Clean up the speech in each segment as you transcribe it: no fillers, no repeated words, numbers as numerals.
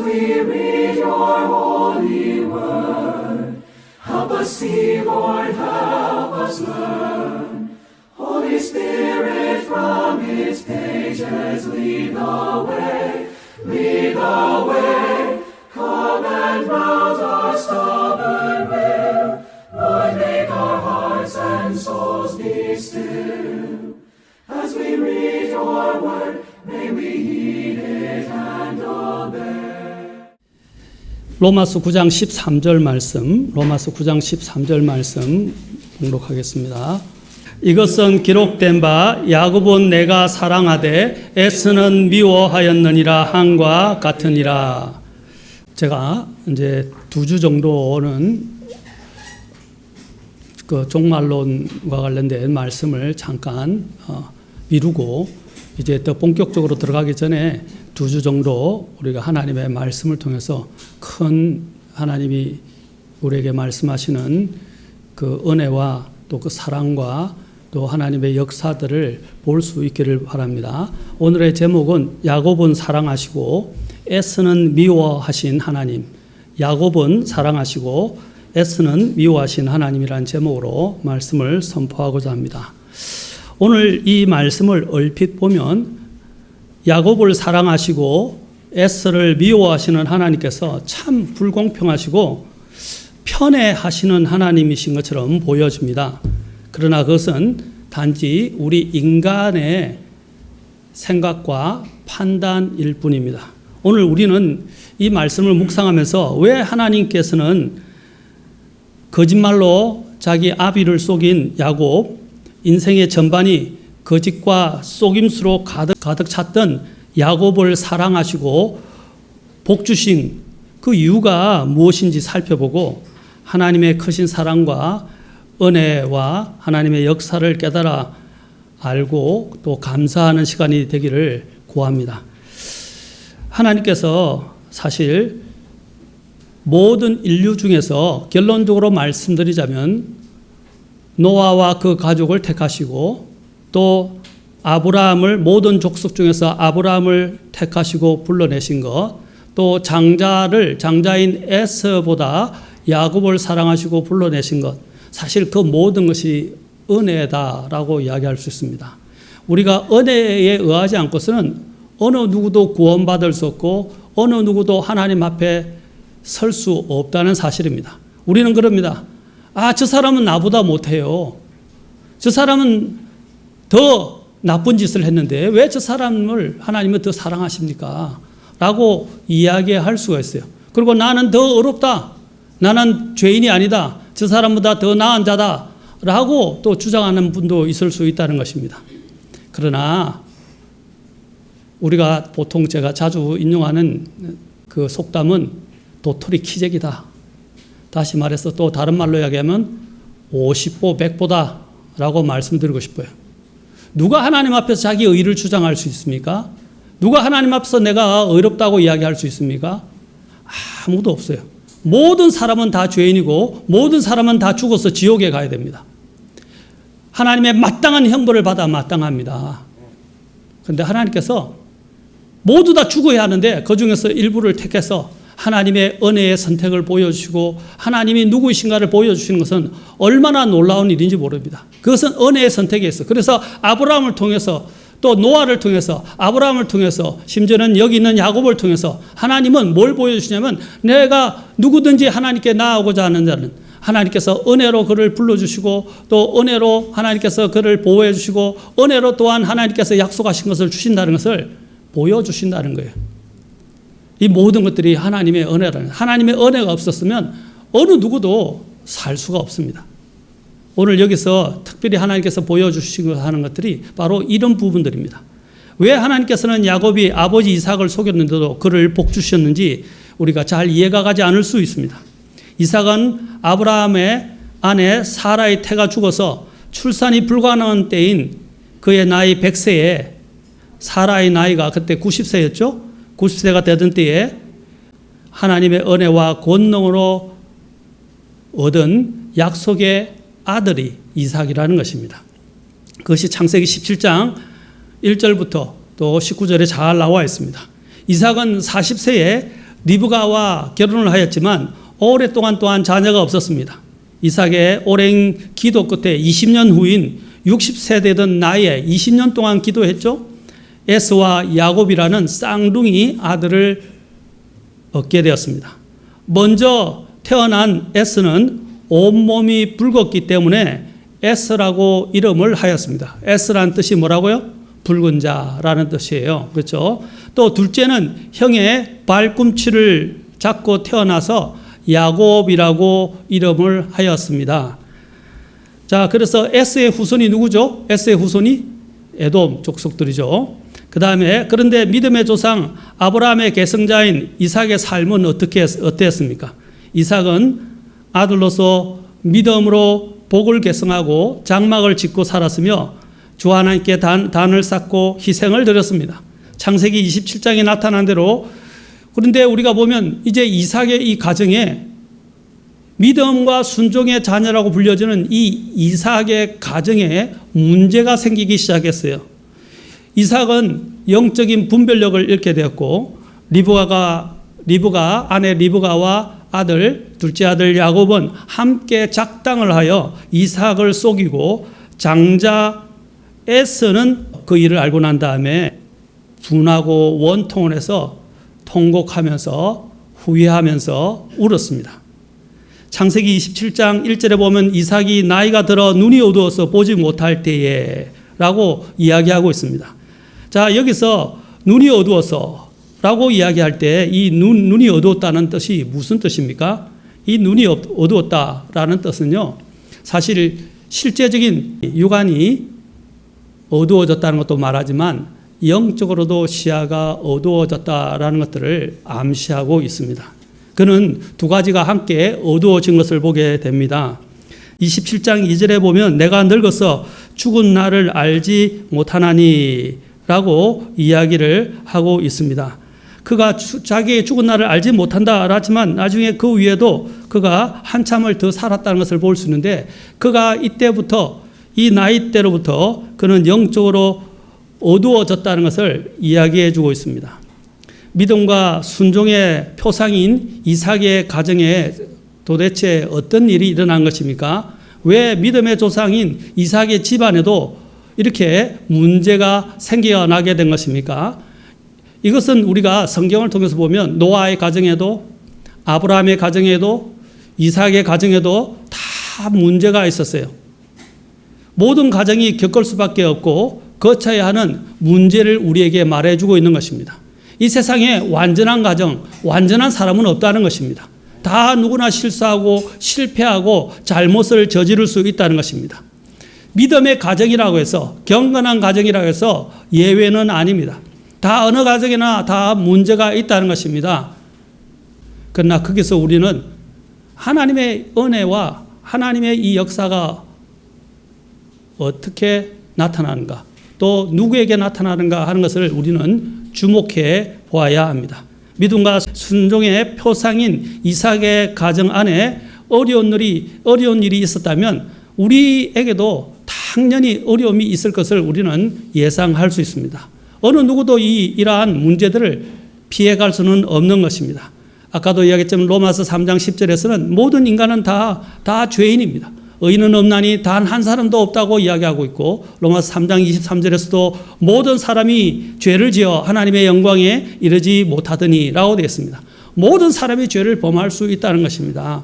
we read your holy word. Help us see, Lord, help us learn. Holy Spirit, from its pages lead the way, lead the way. Come and rouse our stubborn will. Lord, make our hearts and souls be still. As we read your word, may we heed it and obey. 로마서 9장 13절 말씀, 로마서 9장 13절 말씀 봉독하겠습니다. 이것은 기록된 바 야곱은 내가 사랑하되 에서는 미워하였느니라 한과 같으니라. 제가 이제 2주 정도는 그 종말론과 관련된 말씀을 잠깐 미루고 이제 더 본격적으로 들어가기 전에 2주 정도 우리가 하나님의 말씀을 통해서 큰 하나님이 우리에게 말씀하시는 그 은혜와 또 그 사랑과 또 하나님의 역사들을 볼 수 있기를 바랍니다. 오늘의 제목은 야곱은 사랑하시고 에서는 미워하신 하나님. 야곱은 사랑하시고 에서는 미워하신 하나님이라는 제목으로 말씀을 선포하고자 합니다. 오늘 이 말씀을 얼핏 보면 야곱을 사랑하시고 에서를 미워하시는 하나님께서 참 불공평하시고 편애하시는 하나님이신 것처럼 보여집니다. 그러나 그것은 단지 우리 인간의 생각과 판단일 뿐입니다. 오늘 우리는 이 말씀을 묵상하면서 왜 하나님께서는 거짓말로 자기 아비를 속인 야곱, 인생의 전반이 거짓과 속임수로 가득 찼던 야곱을 사랑하시고 복 주신 그 이유가 무엇인지 살펴보고 하나님의 크신 사랑과 은혜와 하나님의 역사를 깨달아 알고 또 감사하는 시간이 되기를 구합니다. 하나님께서 사실 모든 인류 중에서 결론적으로 말씀드리자면 노아와 그 가족을 택하시고 또 아브라함을 모든 족속 중에서 아브라함을 택하시고 불러내신 것, 또 장자인 에서보다 야곱을 사랑하시고 불러내신 것, 사실 그 모든 것이 은혜다라고 이야기할 수 있습니다. 우리가 은혜에 의하지 않고서는 어느 누구도 구원받을 수 없고 어느 누구도 하나님 앞에 설 수 없다는 사실입니다. 우리는 그럽니다. 저 사람은 나보다 못해요. 저 사람은 더 나쁜 짓을 했는데 왜 저 사람을 하나님은 더 사랑하십니까? 라고 이야기할 수가 있어요. 그리고 나는 더 어렵다. 나는 죄인이 아니다. 저 사람보다 더 나은 자다. 라고 또 주장하는 분도 있을 수 있다는 것입니다. 그러나 우리가 보통 제가 자주 인용하는 그 속담은 도토리 키재기다. 다시 말해서 또 다른 말로 이야기하면 50보 100보다 라고 말씀드리고 싶어요. 누가 하나님 앞에서 자기 의를 주장할 수 있습니까? 누가 하나님 앞에서 내가 의롭다고 이야기할 수 있습니까? 아무도 없어요. 모든 사람은 다 죄인이고 모든 사람은 다 죽어서 지옥에 가야 됩니다. 하나님의 마땅한 형벌을 받아 마땅합니다. 그런데 하나님께서 모두 다 죽어야 하는데 그중에서 일부를 택해서 하나님의 은혜의 선택을 보여주시고 하나님이 누구이신가를 보여주시는 것은 얼마나 놀라운 일인지 모릅니다. 그것은 은혜의 선택이었어요. 그래서 아브라함을 통해서 또 노아를 통해서 아브라함을 통해서 심지어는 여기 있는 야곱을 통해서 하나님은 뭘 보여주시냐면 내가 누구든지 하나님께 나아오고자 하는 자는 하나님께서 은혜로 그를 불러주시고 또 은혜로 하나님께서 그를 보호해 주시고 은혜로 또한 하나님께서 약속하신 것을 주신다는 것을 보여주신다는 거예요. 이 모든 것들이 하나님의 은혜라는, 하나님의 은혜가 없었으면 어느 누구도 살 수가 없습니다. 오늘 여기서 특별히 하나님께서 보여주시고 하는 것들이 바로 이런 부분들입니다. 왜 하나님께서는 야곱이 아버지 이삭을 속였는데도 그를 복 주셨는지 우리가 잘 이해가 가지 않을 수 있습니다. 이삭은 아브라함의 아내 사라의 태가 죽어서 출산이 불가능한 때인 그의 나이 100세에 사라의 나이가 그때 90세였죠. 90세가 되던 때에 하나님의 은혜와 권능으로 얻은 약속의 아들이 이삭이라는 것입니다. 그것이 창세기 17장 1절부터 또 19절에 잘 나와 있습니다. 이삭은 40세에 리브가와 결혼을 하였지만 오랫동안 또한 자녀가 없었습니다. 이삭의 오랜 기도 끝에 20년 후인 60세 되던 나이에 20년 동안 기도했죠. 에스와 야곱이라는 쌍둥이 아들을 얻게 되었습니다. 먼저 태어난 에스는 온몸이 붉었기 때문에 에스라고 이름을 하였습니다. 에스라는 뜻이 뭐라고요? 붉은 자라는 뜻이에요. 그렇죠? 또 둘째는 형의 발꿈치를 잡고 태어나서 야곱이라고 이름을 하였습니다. 자, 그래서 에스의 후손이 누구죠? 에스의 후손이 에돔 족속들이죠. 그 다음에 그런데 믿음의 조상 아브라함의 계승자인 이삭의 삶은 어땠습니까? 이삭은 아들로서 믿음으로 복을 계승하고 장막을 짓고 살았으며 주 하나님께 단을 쌓고 희생을 드렸습니다. 창세기 27장에 나타난 대로. 그런데 우리가 보면 이제 이삭의 이 가정에 믿음과 순종의 자녀라고 불려지는 이 이삭의 가정에 문제가 생기기 시작했어요. 이삭은 영적인 분별력을 잃게 되었고 리브가 아내 리브가와 둘째 아들 야곱은 함께 작당을 하여 이삭을 속이고 장자 에스는 그 일을 알고 난 다음에 분하고 원통을 해서 통곡하면서 후회하면서 울었습니다. 창세기 27장 1절에 보면 이삭이 나이가 들어 눈이 어두워서 보지 못할 때에 라고 이야기하고 있습니다. 자, 여기서 눈이 어두워서 라고 이야기할 때 이 눈이 어두웠다는 뜻이 무슨 뜻입니까? 이 눈이 어두웠다라는 뜻은요, 사실 실제적인 육안이 어두워졌다는 것도 말하지만 영적으로도 시야가 어두워졌다라는 것들을 암시하고 있습니다. 그는 두 가지가 함께 어두워진 것을 보게 됩니다. 27장 2절에 보면 내가 늙어서 죽은 날을 알지 못하나니 라고 이야기를 하고 있습니다. 그가 자기의 죽은 날을 알지 못한다 하지만 나중에 그 위에도 그가 한참을 더 살았다는 것을 볼 수 있는데 그가 이때부터 이 나이대로부터 그는 영적으로 어두워졌다는 것을 이야기해 주고 있습니다. 믿음과 순종의 표상인 이삭의 가정에 도대체 어떤 일이 일어난 것입니까? 왜 믿음의 조상인 이삭의 집안에도 이렇게 문제가 생겨나게 된 것입니까? 이것은 우리가 성경을 통해서 보면 노아의 가정에도 아브라함의 가정에도 이삭의 가정에도 다 문제가 있었어요. 모든 가정이 겪을 수밖에 없고 거쳐야 하는 문제를 우리에게 말해주고 있는 것입니다. 이 세상에 완전한 가정, 완전한 사람은 없다는 것입니다. 다 누구나 실수하고 실패하고 잘못을 저지를 수 있다는 것입니다. 믿음의 가정이라고 해서 경건한 가정이라고 해서 예외는 아닙니다. 다 어느 가정이나 다 문제가 있다는 것입니다. 그러나 거기서 우리는 하나님의 은혜와 하나님의 이 역사가 어떻게 나타나는가, 또 누구에게 나타나는가 하는 것을 우리는 주목해 보아야 합니다. 믿음과 순종의 표상인 이삭의 가정 안에 어려운 일이 있었다면 우리에게도 당연히 어려움이 있을 것을 우리는 예상할 수 있습니다. 어느 누구도 이러한 문제들을 피해갈 수는 없는 것입니다. 아까도 이야기했지만 로마서 3장 10절에서는 모든 인간은 다 죄인입니다. 의인은 없나니 단 한 사람도 없다고 이야기하고 있고 로마서 3장 23절에서도 모든 사람이 죄를 지어 하나님의 영광에 이르지 못하더니 라고 되어 있습니다. 모든 사람이 죄를 범할 수 있다는 것입니다.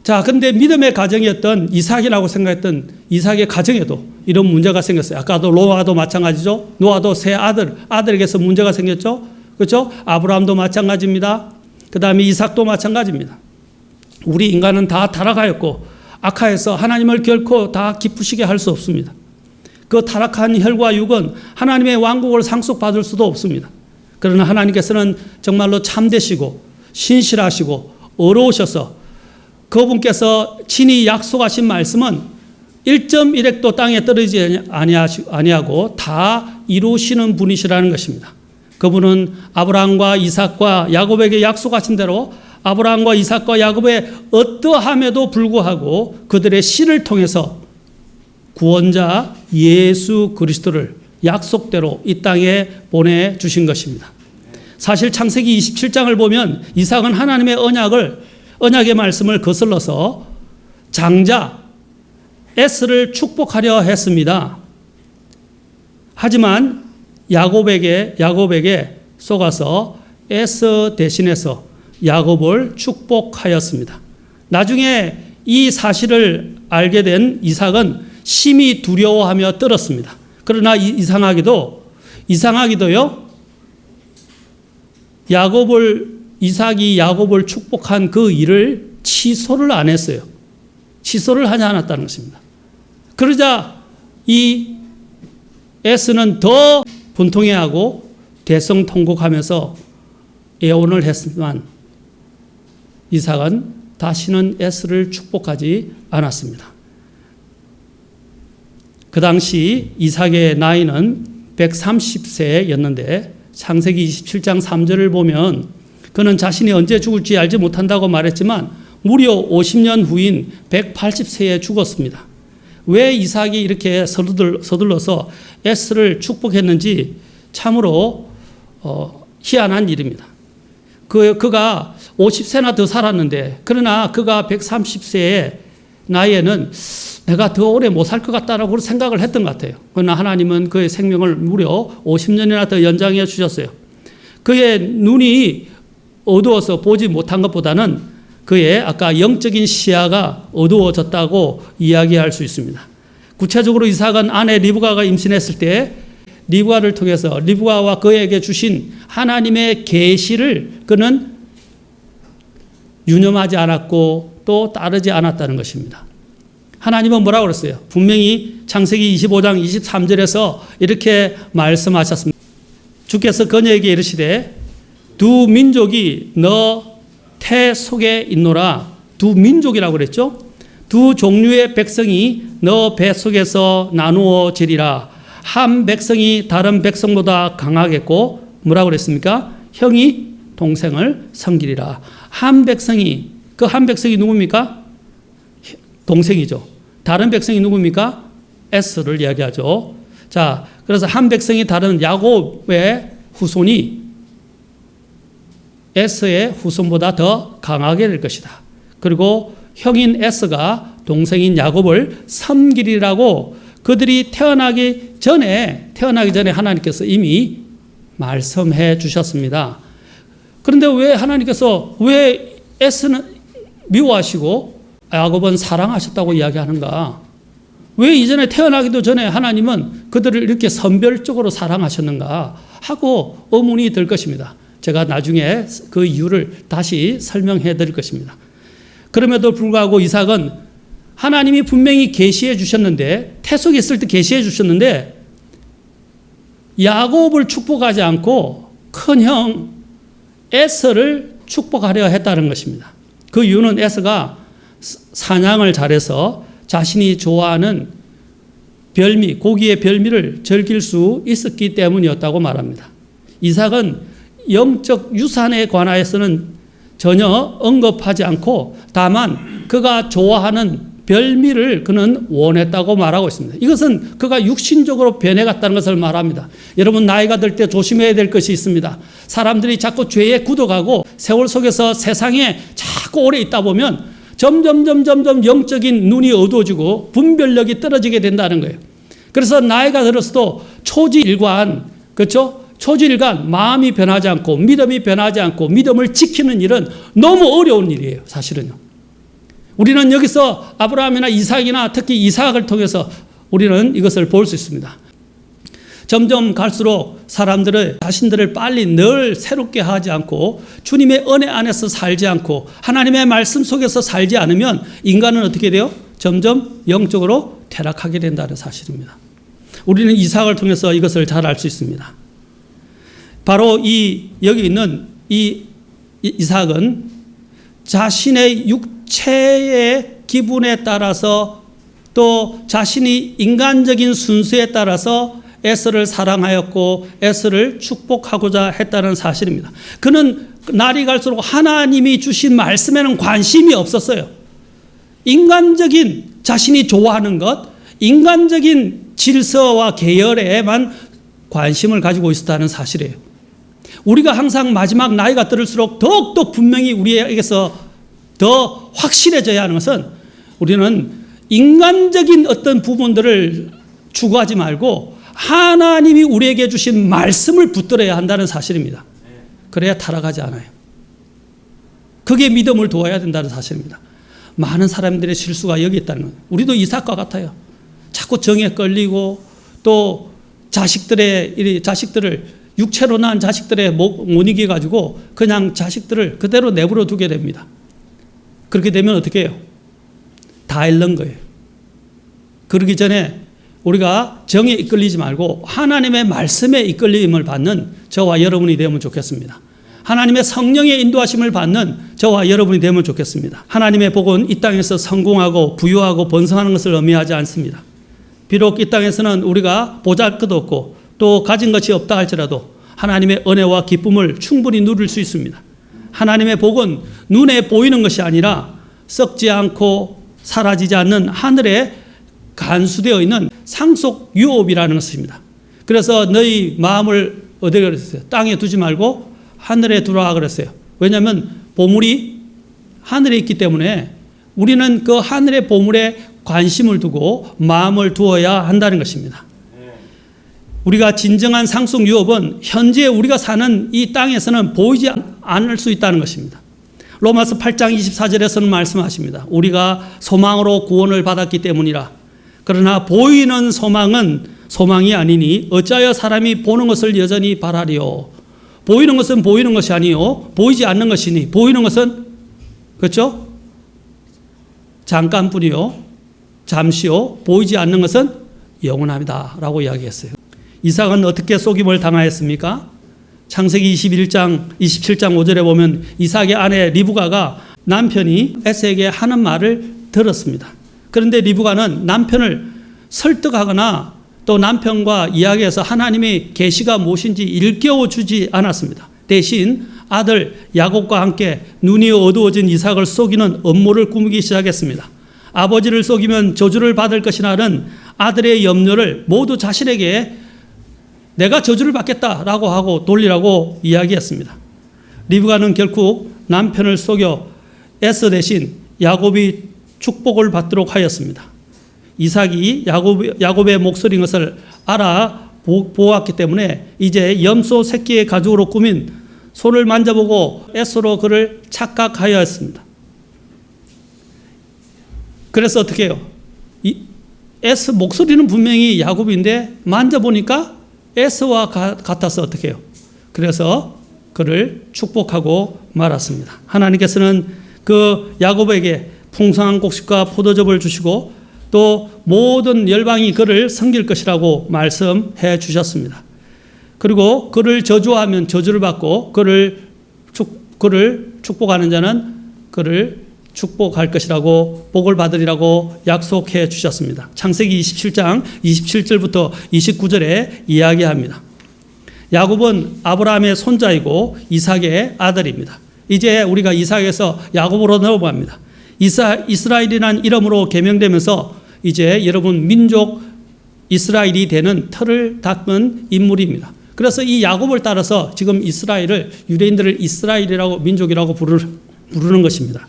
자, 그런데 믿음의 가정이었던 이삭이라고 생각했던 이삭의 가정에도 이런 문제가 생겼어요. 아까도 노아도 마찬가지죠. 노아도 세 아들에게서 문제가 생겼죠. 그렇죠? 아브라함도 마찬가지입니다. 그 다음에 이삭도 마찬가지입니다. 우리 인간은 다 타락하였고 악하여서 하나님을 결코 다 기쁘시게 할 수 없습니다. 그 타락한 혈과 육은 하나님의 왕국을 상속받을 수도 없습니다. 그러나 하나님께서는 정말로 참되시고 신실하시고 어려우셔서 그분께서 친히 약속하신 말씀은 1.1획도 땅에 떨어지지 아니하고 다 이루시는 분이시라는 것입니다. 그분은 아브라함과 이삭과 야곱에게 약속하신 대로 아브라함과 이삭과 야곱의 어떠함에도 불구하고 그들의 씨를 통해서 구원자 예수 그리스도를 약속대로 이 땅에 보내주신 것입니다. 사실 창세기 27장을 보면 이삭은 하나님의 언약의 말씀을 거슬러서 장자 에스를 축복하려 했습니다. 하지만 야곱에게 속아서 에스 대신해서 야곱을 축복하였습니다. 나중에 이 사실을 알게 된 이삭은 심히 두려워하며 떨었습니다. 그러나 이상하기도요, 이삭이 야곱을 축복한 그 일을 취소를 안 했어요. 취소를 하지 않았다는 것입니다. 그러자 이 에스는 더 분통해하고 대성통곡하면서 애원을 했지만 이삭은 다시는 에스를 축복하지 않았습니다. 그 당시 이삭의 나이는 130세였는데 창세기 27장 3절을 보면 그는 자신이 언제 죽을지 알지 못한다고 말했지만 무려 50년 후인 180세에 죽었습니다. 왜 이삭이 이렇게 서둘러서 에스를 축복했는지 참으로 희한한 일입니다. 그가 50세나 더 살았는데, 그러나 그가 130세의 나이에는 내가 더 오래 못 살 것 같다라고 생각을 했던 것 같아요. 그러나 하나님은 그의 생명을 무려 50년이나 더 연장해 주셨어요. 그의 눈이 어두워서 보지 못한 것보다는 그의 아까 영적인 시야가 어두워졌다고 이야기할 수 있습니다. 구체적으로 이삭은 아내 리브가가 임신했을 때 리브가를 통해서 리브가와 그에게 주신 하나님의 계시를 그는 유념하지 않았고 또 따르지 않았다는 것입니다. 하나님은 뭐라고 그랬어요? 분명히 창세기 25장 23절에서 이렇게 말씀하셨습니다. 주께서 그녀에게 이르시되 두 민족이 너 태 속에 있노라. 두 민족이라고 그랬죠? 두 종류의 백성이 너 배 속에서 나누어지리라. 한 백성이 다른 백성보다 강하겠고 뭐라고 그랬습니까? 형이 동생을 섬기리라. 한 백성이, 그 한 백성이 누굽니까? 동생이죠. 다른 백성이 누굽니까? 에스를 이야기하죠. 자, 그래서 한 백성이 다른 야곱의 후손이 에스의 후손보다 더 강하게 될 것이다. 그리고 형인 에스가 동생인 야곱을 섬기리라고 그들이 태어나기 전에 하나님께서 이미 말씀해 주셨습니다. 그런데 왜 하나님께서 왜 에스는 미워하시고 야곱은 사랑하셨다고 이야기하는가? 왜 이전에 태어나기도 전에 하나님은 그들을 이렇게 선별적으로 사랑하셨는가 하고 의문이 들 것입니다. 제가 나중에 그 이유를 다시 설명해 드릴 것입니다. 그럼에도 불구하고 이삭은 하나님이 분명히 계시해 주셨는데, 태속에 있을 때 계시해 주셨는데 야곱을 축복하지 않고 큰형 에서를 축복하려 했다는 것입니다. 그 이유는 에서가 사냥을 잘해서 자신이 좋아하는 별미, 고기의 별미를 즐길 수 있었기 때문이었다고 말합니다. 이삭은 영적 유산에 관하여서는 전혀 언급하지 않고 다만 그가 좋아하는 별미를 그는 원했다고 말하고 있습니다. 이것은 그가 육신적으로 변해갔다는 것을 말합니다. 여러분, 나이가 들 때 조심해야 될 것이 있습니다. 사람들이 자꾸 죄에 굳어가고 세월 속에서 세상에 자꾸 오래 있다 보면 점점 영적인 눈이 어두워지고 분별력이 떨어지게 된다는 거예요. 그래서 나이가 들었어도 초지일관, 그렇죠? 초지일관, 마음이 변하지 않고 믿음이 변하지 않고 믿음을 지키는 일은 너무 어려운 일이에요, 사실은요. 우리는 여기서 아브라함이나 이삭이나 특히 이삭을 통해서 우리는 이것을 볼 수 있습니다. 점점 갈수록 사람들은 자신들을 빨리 늘 새롭게 하지 않고 주님의 은혜 안에서 살지 않고 하나님의 말씀 속에서 살지 않으면 인간은 어떻게 돼요? 점점 영적으로 퇴락하게 된다는 사실입니다. 우리는 이삭을 통해서 이것을 잘 알 수 있습니다. 바로 여기 있는 이 이삭은 자신의 육체의 기분에 따라서 또 자신이 인간적인 순수에 따라서 에서를 사랑하였고 에서를 축복하고자 했다는 사실입니다. 그는 날이 갈수록 하나님이 주신 말씀에는 관심이 없었어요. 인간적인 자신이 좋아하는 것, 인간적인 질서와 계열에만 관심을 가지고 있었다는 사실이에요. 우리가 항상 마지막 나이가 들을수록 더욱더 분명히 우리에게서 더 확실해져야 하는 것은 우리는 인간적인 어떤 부분들을 추구하지 말고 하나님이 우리에게 주신 말씀을 붙들어야 한다는 사실입니다. 그래야 타락하지 않아요. 그게 믿음을 두어야 된다는 사실입니다. 많은 사람들의 실수가 여기 있다는 거예요. 우리도 이삭과 같아요. 자꾸 정에 끌리고 또 자식들을 육체로 낳은 자식들의 못 이겨가지고 그냥 자식들을 그대로 내버려 두게 됩니다. 그렇게 되면 어떻게 해요? 다 잃는 거예요. 그러기 전에 우리가 정에 이끌리지 말고 하나님의 말씀에 이끌림을 받는 저와 여러분이 되면 좋겠습니다. 하나님의 성령의 인도하심을 받는 저와 여러분이 되면 좋겠습니다. 하나님의 복은 이 땅에서 성공하고 부유하고 번성하는 것을 의미하지 않습니다. 비록 이 땅에서는 우리가 보잘것 없고 또 가진 것이 없다 할지라도 하나님의 은혜와 기쁨을 충분히 누릴 수 있습니다. 하나님의 복은 눈에 보이는 것이 아니라 썩지 않고 사라지지 않는 하늘에 간수되어 있는 상속 유업이라는 것입니다. 그래서 너희 마음을 어디에 그랬어요? 땅에 두지 말고 하늘에 두라 그랬어요. 왜냐하면 보물이 하늘에 있기 때문에 우리는 그 하늘의 보물에 관심을 두고 마음을 두어야 한다는 것입니다. 우리가 진정한 상속 유업은 현재 우리가 사는 이 땅에서는 보이지 않을 수 있다는 것입니다. 로마서 8장 24절에서는 말씀하십니다. 우리가 소망으로 구원을 받았기 때문이라. 그러나 보이는 소망은 소망이 아니니 어찌하여 사람이 보는 것을 여전히 바라리요. 보이는 것은 보이는 것이 아니요 보이지 않는 것이니 보이는 것은 그렇죠? 잠깐뿐이요 잠시요 보이지 않는 것은 영원합니다 라고 이야기했어요. 이삭은 어떻게 속임을 당하였습니까? 창세기 27장 5절에 보면 이삭의 아내 리브가가 남편이 에서에게 하는 말을 들었습니다. 그런데 리브가는 남편을 설득하거나 또 남편과 이야기해서 하나님의 계시가 무엇인지 일깨워 주지 않았습니다. 대신 아들 야곱과 함께 눈이 어두워진 이삭을 속이는 음모를 꾸미기 시작했습니다. 아버지를 속이면 저주를 받을 것이라는 아들의 염려를 모두 자신에게 내가 저주를 받겠다라고 하고 돌리라고 이야기했습니다. 리브가는 결국 남편을 속여 에서 대신 야곱이 축복을 받도록 하였습니다. 이삭이 야곱의 목소리인 것을 알아 보았기 때문에 이제 염소 새끼의 가죽으로 꾸민 손을 만져보고 에서로 그를 착각하였습니다. 그래서 어떻게 해요? 에서 목소리는 분명히 야곱인데 만져보니까 에서와 같아서 어떻게 해요? 그래서 그를 축복하고 말았습니다. 하나님께서는 그 야곱에게 풍성한 곡식과 포도즙을 주시고 또 모든 열방이 그를 섬길 것이라고 말씀해 주셨습니다. 그리고 그를 저주하면 저주를 받고 그를 축복하는 자는 그를 축복할 것이라고 복을 받으리라고 약속해 주셨습니다. 창세기 27장 27절부터 29절에 이야기합니다. 야곱은 아브라함의 손자이고 이삭의 아들입니다. 이제 우리가 이삭에서 야곱으로 넘어갑니다. 이스라엘이라는 이름으로 개명되면서 이제 여러분 민족 이스라엘이 되는 틀을 닦은 인물입니다. 그래서 이 야곱을 따라서 지금 이스라엘을 유대인들을 이스라엘이라고 민족이라고 부르는 것입니다.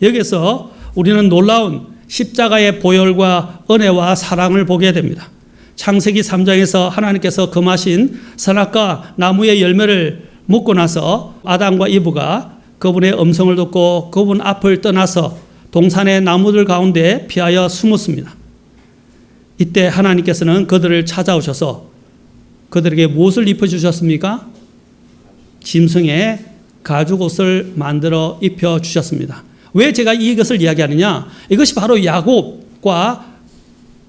여기서 우리는 놀라운 십자가의 보혈과 은혜와 사랑을 보게 됩니다. 창세기 3장에서 하나님께서 금하신 선악과 나무의 열매를 먹고 나서 아담과 이브가 그분의 음성을 듣고 그분 앞을 떠나서 동산의 나무들 가운데 피하여 숨었습니다. 이때 하나님께서는 그들을 찾아오셔서 그들에게 무엇을 입혀주셨습니까? 짐승의 가죽옷을 만들어 입혀주셨습니다. 왜 제가 이것을 이야기하느냐? 이것이 바로 야곱과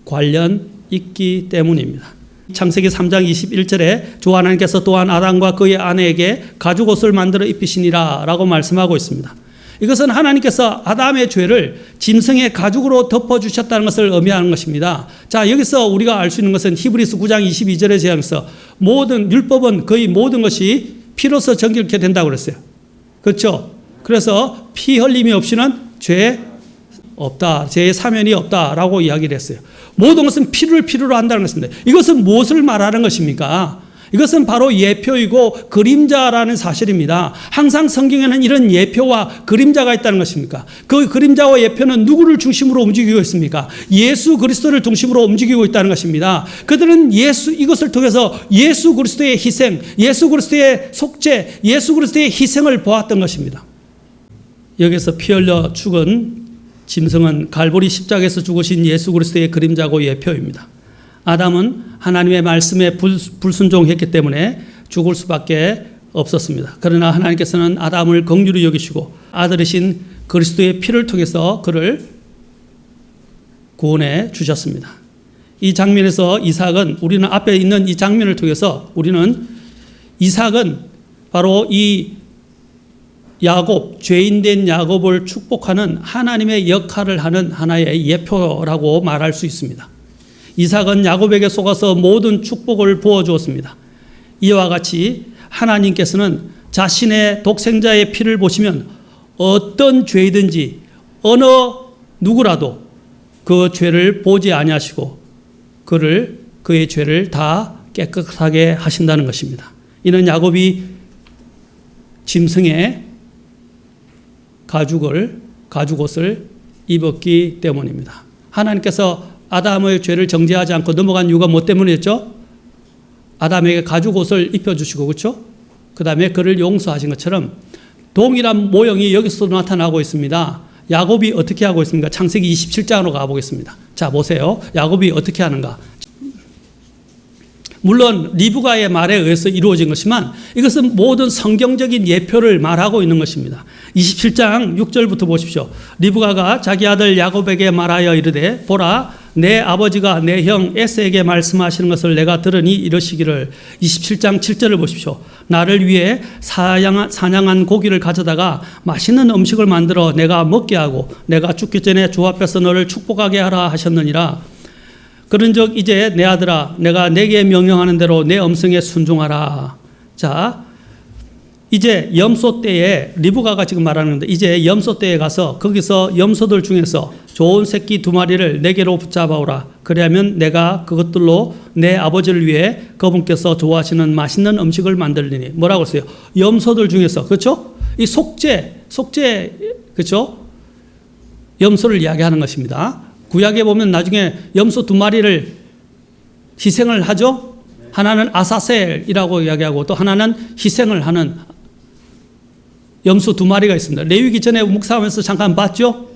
관련 있기 때문입니다. 창세기 3장 21절에 주 하나님께서 또한 아담과 그의 아내에게 가죽옷을 만들어 입히시니라 라고 말씀하고 있습니다. 이것은 하나님께서 아담의 죄를 짐승의 가죽으로 덮어주셨다는 것을 의미하는 것입니다. 자, 여기서 우리가 알 수 있는 것은 히브리서 9장 22절에 제안해서 모든 율법은 거의 모든 것이 피로서 정결케 된다고 그랬어요. 그렇죠? 그래서 피 흘림이 없이는 죄 없다. 죄의 사면이 없다라고 이야기를 했어요. 모든 것은 피를 필요로 한다는 것입니다. 이것은 무엇을 말하는 것입니까? 이것은 바로 예표이고 그림자라는 사실입니다. 항상 성경에는 이런 예표와 그림자가 있다는 것입니까? 그 그림자와 예표는 누구를 중심으로 움직이고 있습니까? 예수 그리스도를 중심으로 움직이고 있다는 것입니다. 그들은 이것을 통해서 예수 그리스도의 희생, 예수 그리스도의 속죄, 예수 그리스도의 희생을 보았던 것입니다. 여기서 피 흘려 죽은 짐승은 갈보리 십자가에서 죽으신 예수 그리스도의 그림자고 예표입니다. 아담은 하나님의 말씀에 불순종했기 때문에 죽을 수밖에 없었습니다. 그러나 하나님께서는 아담을 긍휼히 여기시고 아들이신 그리스도의 피를 통해서 그를 구원해 주셨습니다. 이 장면에서 이삭은, 우리는 앞에 있는 이 장면을 통해서 우리는 이삭은 바로 이 야곱, 죄인된 야곱을 축복하는 하나님의 역할을 하는 하나의 예표라고 말할 수 있습니다. 이삭은 야곱에게 속아서 모든 축복을 부어주었습니다. 이와 같이 하나님께서는 자신의 독생자의 피를 보시면 어떤 죄이든지 어느 누구라도 그 죄를 보지 아니하시고 그의 죄를 다 깨끗하게 하신다는 것입니다. 이는 야곱이 짐승의 가죽옷을 입었기 때문입니다. 하나님께서 아담의 죄를 정죄하지 않고 넘어간 이유가 뭐 때문이었죠? 아담에게 가죽옷을 입혀주시고, 그렇죠? 그 다음에 그를 용서하신 것처럼 동일한 모형이 여기서도 나타나고 있습니다. 야곱이 어떻게 하고 있습니까? 창세기 27장으로 가보겠습니다. 자, 보세요. 야곱이 어떻게 하는가? 물론 리브가의 말에 의해서 이루어진 것이지만 이것은 모든 성경적인 예표를 말하고 있는 것입니다. 27장 6절부터 보십시오. 리브가가 자기 아들 야곱에게 말하여 이르되 보라, 내 아버지가 내 형 에서에게 말씀하시는 것을 내가 들으니 이러시기를. 27장 7절을 보십시오. 나를 위해 사냥한 고기를 가져다가 맛있는 음식을 만들어 내가 먹게 하고 내가 죽기 전에 주 앞에서 너를 축복하게 하라 하셨느니라. 그런즉 이제 내 아들아, 내가 내게 명령하는 대로 내 음성에 순종하라. 자, 이제 염소 때에, 리브가가 지금 말하는 건데, 이제 염소 때에 가서 거기서 염소들 중에서 좋은 새끼 2마리를 내게로 붙잡아오라. 그리하면 내가 그것들로 내 아버지를 위해 그분께서 좋아하시는 맛있는 음식을 만들리니. 뭐라고 했어요? 염소들 중에서, 그렇죠? 이 속죄, 그렇죠? 염소를 이야기하는 것입니다. 구약에 보면 나중에 염소 2마리를 희생을 하죠. 하나는 아사셀이라고 이야기하고 또 하나는 희생을 하는 염소 2마리가 있습니다. 레위기 전에 묵상하면서 잠깐 봤죠.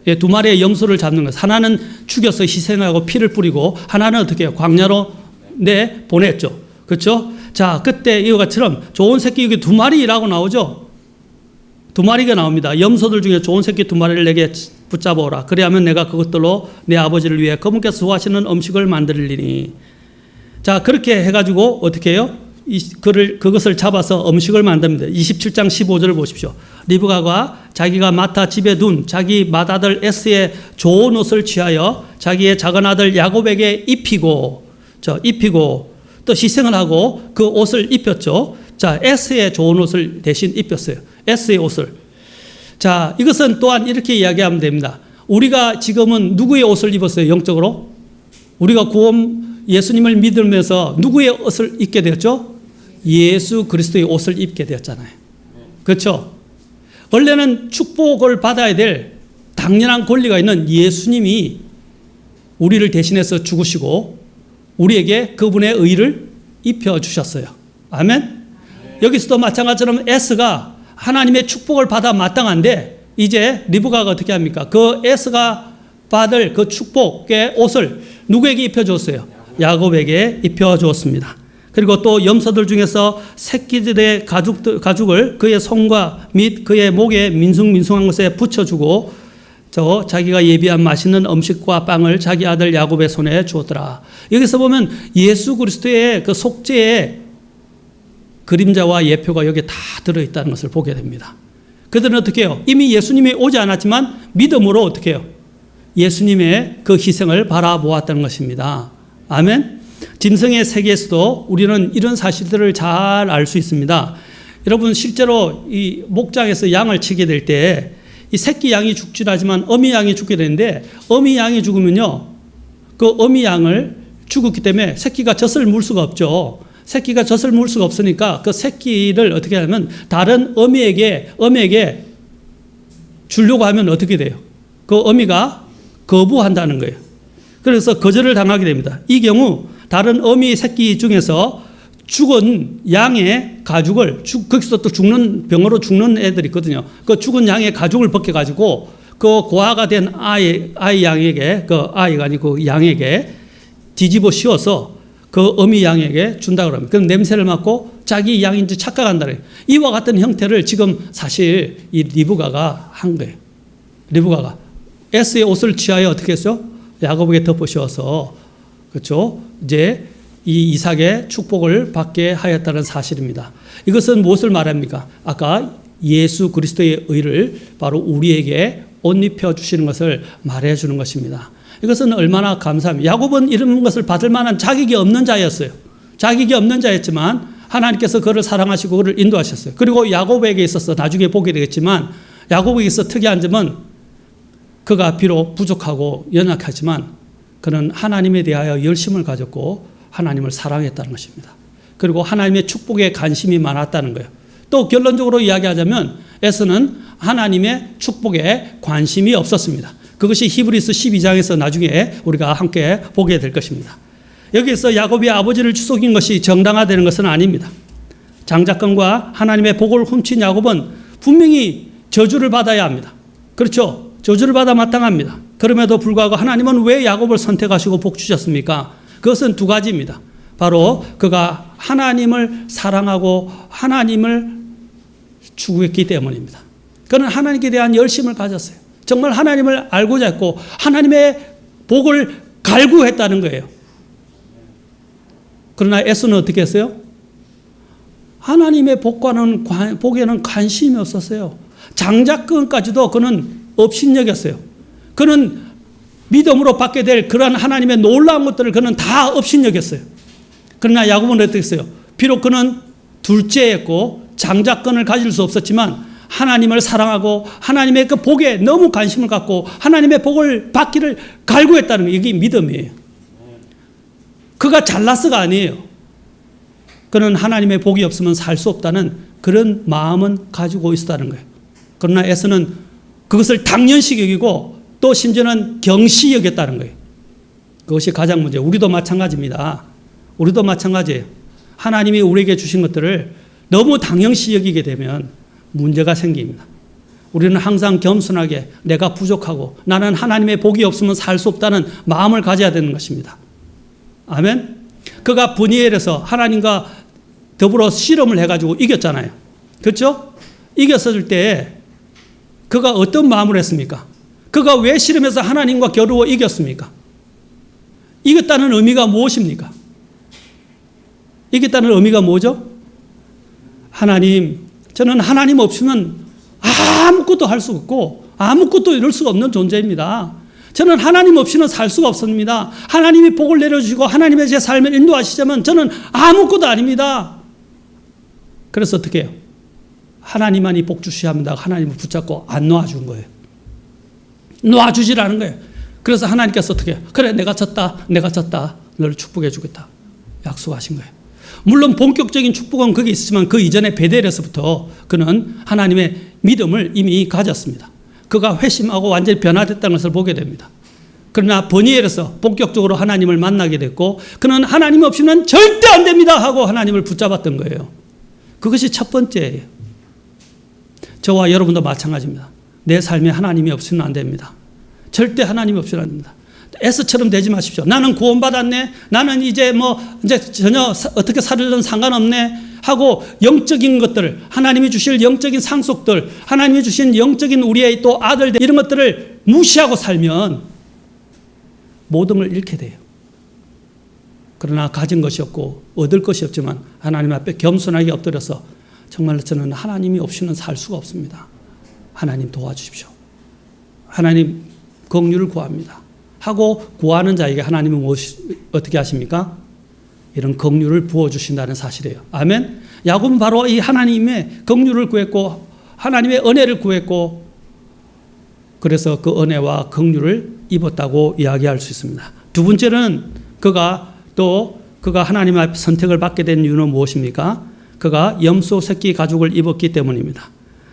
예, 2마리의 염소를 잡는 것. 하나는 죽여서 희생하고 피를 뿌리고 하나는 어떻게 해요? 광야로 보냈죠. 그렇죠? 자, 그때 이와 같이처럼 좋은 새끼 여기 2마리라고 나오죠. 2마리가 나옵니다. 염소들 중에 좋은 새끼 2마리를 내게 붙잡아오라. 그리하면 내가 그것들로 내 아버지를 위해 그분께서 좋아하시는 음식을 만들리니. 자, 그렇게 해가지고 어떻게 해요? 그것을 잡아서 음식을 만듭니다. 27장 15절을 보십시오. 리브가가 자기가 맡아 집에 둔 자기 맏아들 에스의 좋은 옷을 취하여 자기의 작은 아들 야곱에게 입히고 또 희생을 하고 그 옷을 입혔죠. 자, 에스의 좋은 옷을 대신 입혔어요. 에스의 옷을. 자, 이것은 또한 이렇게 이야기하면 됩니다. 우리가 지금은 누구의 옷을 입었어요? 영적으로? 우리가 예수님을 믿으면서 누구의 옷을 입게 되었죠? 예수 그리스도의 옷을 입게 되었잖아요. 그렇죠? 원래는 축복을 받아야 될 당연한 권리가 있는 예수님이 우리를 대신해서 죽으시고 우리에게 그분의 의를 입혀주셨어요. 아멘? 여기서도 마찬가지로 에스가 하나님의 축복을 받아 마땅한데 이제 리브가가 어떻게 합니까? 그 에스가 받을 그 축복의 옷을 누구에게 입혀주었어요? 야곱에게 입혀주었습니다. 그리고 또 염소들 중에서 새끼들의 가죽을 그의 손과 및 그의 목에 민숭민숭한 것에 붙여주고 자기가 예비한 맛있는 음식과 빵을 자기 아들 야곱의 손에 주었더라. 여기서 보면 예수 그리스도의 그 속죄의 그림자와 예표가 여기에 다 들어있다는 것을 보게 됩니다. 그들은 어떻게 해요? 이미 예수님이 오지 않았지만 믿음으로 어떻게 해요? 예수님의 그 희생을 바라보았다는 것입니다. 아멘. 짐승의 세계에서도 우리는 이런 사실들을 잘 알 수 있습니다. 여러분 실제로 이 목장에서 양을 치게 될 때 이 새끼 양이 죽질 하지만 어미 양이 죽게 되는데 어미 양이 죽으면요 그 어미 양을 죽었기 때문에 새끼가 젖을 물 수가 없죠. 새끼가 젖을 먹을 수가 없으니까 그 새끼를 어떻게 하면 다른 어미에게 주려고 하면 어떻게 돼요? 그 어미가 거부한다는 거예요. 그래서 거절을 당하게 됩니다. 이 경우 다른 어미 새끼 중에서 죽은 양의 가죽을 거기서 또 죽는 병으로 죽는 애들이 있거든요. 그 죽은 양의 가죽을 벗겨가지고 그 고아가 된 아이 양에게 그 아이가 아니고 양에게 뒤집어 씌워서 그 어미 양에게 준다 그럽니다. 그럼 냄새를 맡고 자기 양인지 착각한다는 거예요. 이와 같은 형태를 지금 사실 이 리브가가 한 거예요. 리브가가 에스의 옷을 취하여 어떻게 했어요? 야곱에게 덮어 씌워서 그렇죠? 이제 이 이삭의 축복을 받게 하였다는 사실입니다. 이것은 무엇을 말합니까? 아까 예수 그리스도의 의를 바로 우리에게 옷 입혀 주시는 것을 말해 주는 것입니다. 이것은 얼마나 감사합니다. 야곱은 이런 것을 받을 만한 자격이 없는 자였어요. 자격이 없는 자였지만 하나님께서 그를 사랑하시고 그를 인도하셨어요. 그리고 야곱에게 있어서 나중에 보게 되겠지만 야곱에게 있어 특이한 점은 그가 비록 부족하고 연약하지만 그는 하나님에 대하여 열심을 가졌고 하나님을 사랑했다는 것입니다. 그리고 하나님의 축복에 관심이 많았다는 거예요. 또 결론적으로 이야기하자면 에서는 하나님의 축복에 관심이 없었습니다. 그것이 히브리서 12장에서 나중에 우리가 함께 보게 될 것입니다. 여기서 야곱이 아버지를 추속인 것이 정당화되는 것은 아닙니다. 장자권과 하나님의 복을 훔친 야곱은 분명히 저주를 받아야 합니다. 그렇죠? 저주를 받아 마땅합니다. 그럼에도 불구하고 하나님은 왜 야곱을 선택하시고 복 주셨습니까? 그것은 두 가지입니다. 바로 그가 하나님을 사랑하고 하나님을 추구했기 때문입니다. 그는 하나님께 대한 열심을 가졌어요. 정말 하나님을 알고자 했고 하나님의 복을 갈구했다는 거예요. 그러나 에서는 어떻게 했어요? 하나님의 복에는 관심이 없었어요. 장자권까지도 그는 업신여겼어요. 그는 믿음으로 받게 될 그러한 하나님의 놀라운 것들을 그는 다 업신여겼어요. 그러나 야곱은 어떻게 했어요? 비록 그는 둘째였고 장자권을 가질 수 없었지만 하나님을 사랑하고 하나님의 그 복에 너무 관심을 갖고 하나님의 복을 받기를 갈구했다는 게 이게 믿음이에요. 그가 잘났어가 아니에요. 그는 하나님의 복이 없으면 살 수 없다는 그런 마음은 가지고 있었다는 거예요. 그러나 에서는 그것을 당연시 여기고 또 심지어는 경시 여겼다는 거예요. 그것이 가장 문제예요. 우리도 마찬가지입니다. 우리도 마찬가지예요. 하나님이 우리에게 주신 것들을 너무 당연시 여기게 되면 문제가 생깁니다. 우리는 항상 겸손하게 내가 부족하고 나는 하나님의 복이 없으면 살 수 없다는 마음을 가져야 되는 것입니다. 아멘. 그가 브니엘에서 하나님과 더불어 씨름을 해가지고 이겼잖아요. 그렇죠? 이겼을 때 그가 어떤 마음을 했습니까? 그가 왜 씨름해서 하나님과 겨루어 이겼습니까? 이겼다는 의미가 무엇입니까? 이겼다는 의미가 뭐죠? 하나님, 저는 하나님 없으면 아무것도 할 수 없고 아무것도 이룰 수가 없는 존재입니다. 저는 하나님 없이는 살 수가 없습니다. 하나님이 복을 내려주시고 하나님의 제 삶을 인도하시자면 저는 아무것도 아닙니다. 그래서 어떻게 해요? 하나님만이 복 주셔야 합니다. 하나님을 붙잡고 안 놓아준 거예요. 놓아주지라는 거예요. 그래서 하나님께서 어떻게 해요? 그래 내가 졌다. 너를 축복해 주겠다. 약속하신 거예요. 물론 본격적인 축복은 거기 있지만 그 이전에 베델에서부터 그는 하나님의 믿음을 이미 가졌습니다. 그가 회심하고 완전히 변화됐다는 것을 보게 됩니다. 그러나 버니엘에서 본격적으로 하나님을 만나게 됐고 그는 하나님 없이는 절대 안 됩니다 하고 하나님을 붙잡았던 거예요. 그것이 첫 번째예요. 저와 여러분도 마찬가지입니다. 내 삶에 하나님이 없으면 안 됩니다. 절대 하나님이 없으면 안 됩니다. 에서처럼 되지 마십시오. 나는 구원받았네. 나는 이제 전혀 어떻게 살든 상관없네. 하고 영적인 것들, 하나님이 주실 영적인 상속들, 하나님이 주신 영적인 우리의 또 아들들 이런 것들을 무시하고 살면 모든 걸 잃게 돼요. 그러나 가진 것이 없고 얻을 것이 없지만 하나님 앞에 겸손하게 엎드려서 정말 저는 하나님이 없이는 살 수가 없습니다. 하나님 도와주십시오. 하나님 긍휼을 구합니다. 하고 구하는 자에게 하나님은 어떻게 하십니까? 이런 긍휼을 부어주신다는 사실이에요. 아멘. 야곱은 바로 이 하나님의 긍휼을 구했고 하나님의 은혜를 구했고 그래서 그 은혜와 긍휼을 입었다고 이야기할 수 있습니다. 두 번째는 그가 또 그가 하나님 앞에 선택을 받게 된 이유는 무엇입니까? 그가 염소 새끼 가죽을 입었기 때문입니다.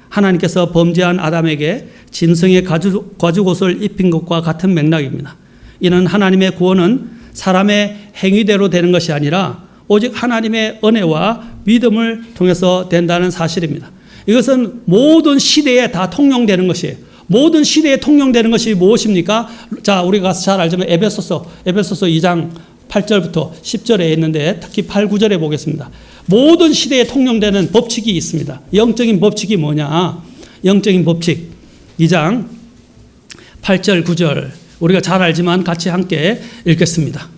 하나님께서 범죄한 아담에게 짐승의 가죽옷을 입힌 것과 같은 맥락입니다. 이는 하나님의 구원은 사람의 행위대로 되는 것이 아니라 오직 하나님의 은혜와 믿음을 통해서 된다는 사실입니다. 이것은 모든 시대에 다 통용되는 것이에요. 모든 시대에 통용되는 것이 무엇입니까? 자, 우리가 잘 알지만 에베소서 2장 8절부터 10절에 있는데 특히 8, 9절에 보겠습니다. 모든 시대에 통용되는 법칙이 있습니다. 영적인 법칙이 뭐냐? 영적인 법칙 2장 8절, 9절 우리가 잘 알지만 같이 함께 읽겠습니다.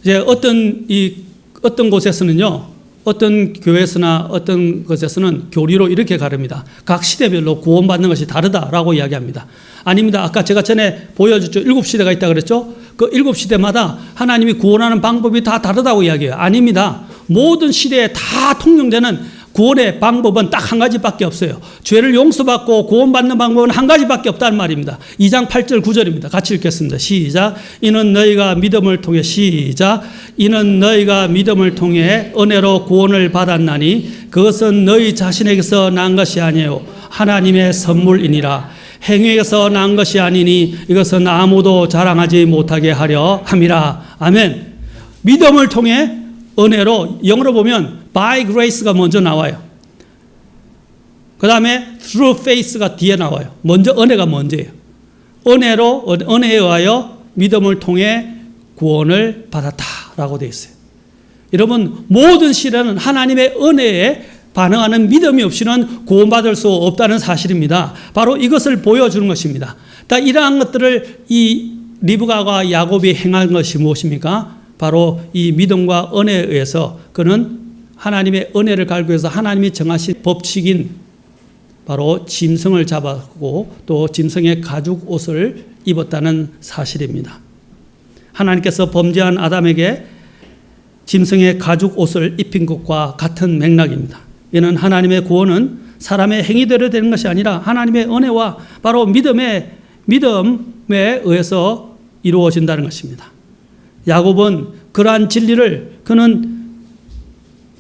이제 어떤 곳에서는요, 어떤 교회에서나 어떤 것에서는 교리로 이렇게 가릅니다. 각 시대별로 구원받는 것이 다르다라고 이야기합니다. 아닙니다. 아까 제가 전에 보여줬죠. 7시대가 있다고 그랬죠. 그 7시대마다 하나님이 구원하는 방법이 다 다르다고 이야기해요. 아닙니다. 모든 시대에 다 통용되는 구원의 방법은 딱 한 가지밖에 없어요. 죄를 용서받고 구원받는 방법은 한 가지밖에 없다는 말입니다. 2장 8절 9절입니다. 같이 읽겠습니다. 시작. 이는 너희가 믿음을 통해 시작. 이는 너희가 믿음을 통해 은혜로 구원을 받았나니 그것은 너희 자신에게서 난 것이 아니에요. 하나님의 선물이니라. 행위에서 난 것이 아니니 이것은 아무도 자랑하지 못하게 하려 함이라. 아멘. 믿음을 통해 은혜로, 영어로 보면 by grace가 먼저 나와요. 그 다음에 through faith가 뒤에 나와요. 먼저 은혜가 먼저예요. 은혜에 의하여 믿음을 통해 구원을 받았다라고 되어 있어요. 여러분, 모든 시대는 하나님의 은혜에 반응하는 믿음이 없이는 구원받을 수 없다는 사실입니다. 바로 이것을 보여주는 것입니다. 이러한 것들을 이 리브가와 야곱이 행한 것이 무엇입니까? 바로 이 믿음과 은혜에 의해서 그는 하나님의 은혜를 갈구 해서 하나님이 정하신 법칙인 바로 짐승을 잡았고 또 짐승의 가죽 옷을 입었다는 사실입니다. 하나님께서 범죄한 아담에게 짐승의 가죽 옷을 입힌 것과 같은 맥락입니다. 이는 하나님의 구원은 사람의 행위대로 되는 것이 아니라 하나님의 은혜와 바로 믿음에 의해서 이루어진다는 것입니다. 야곱은 그러한 진리를 그는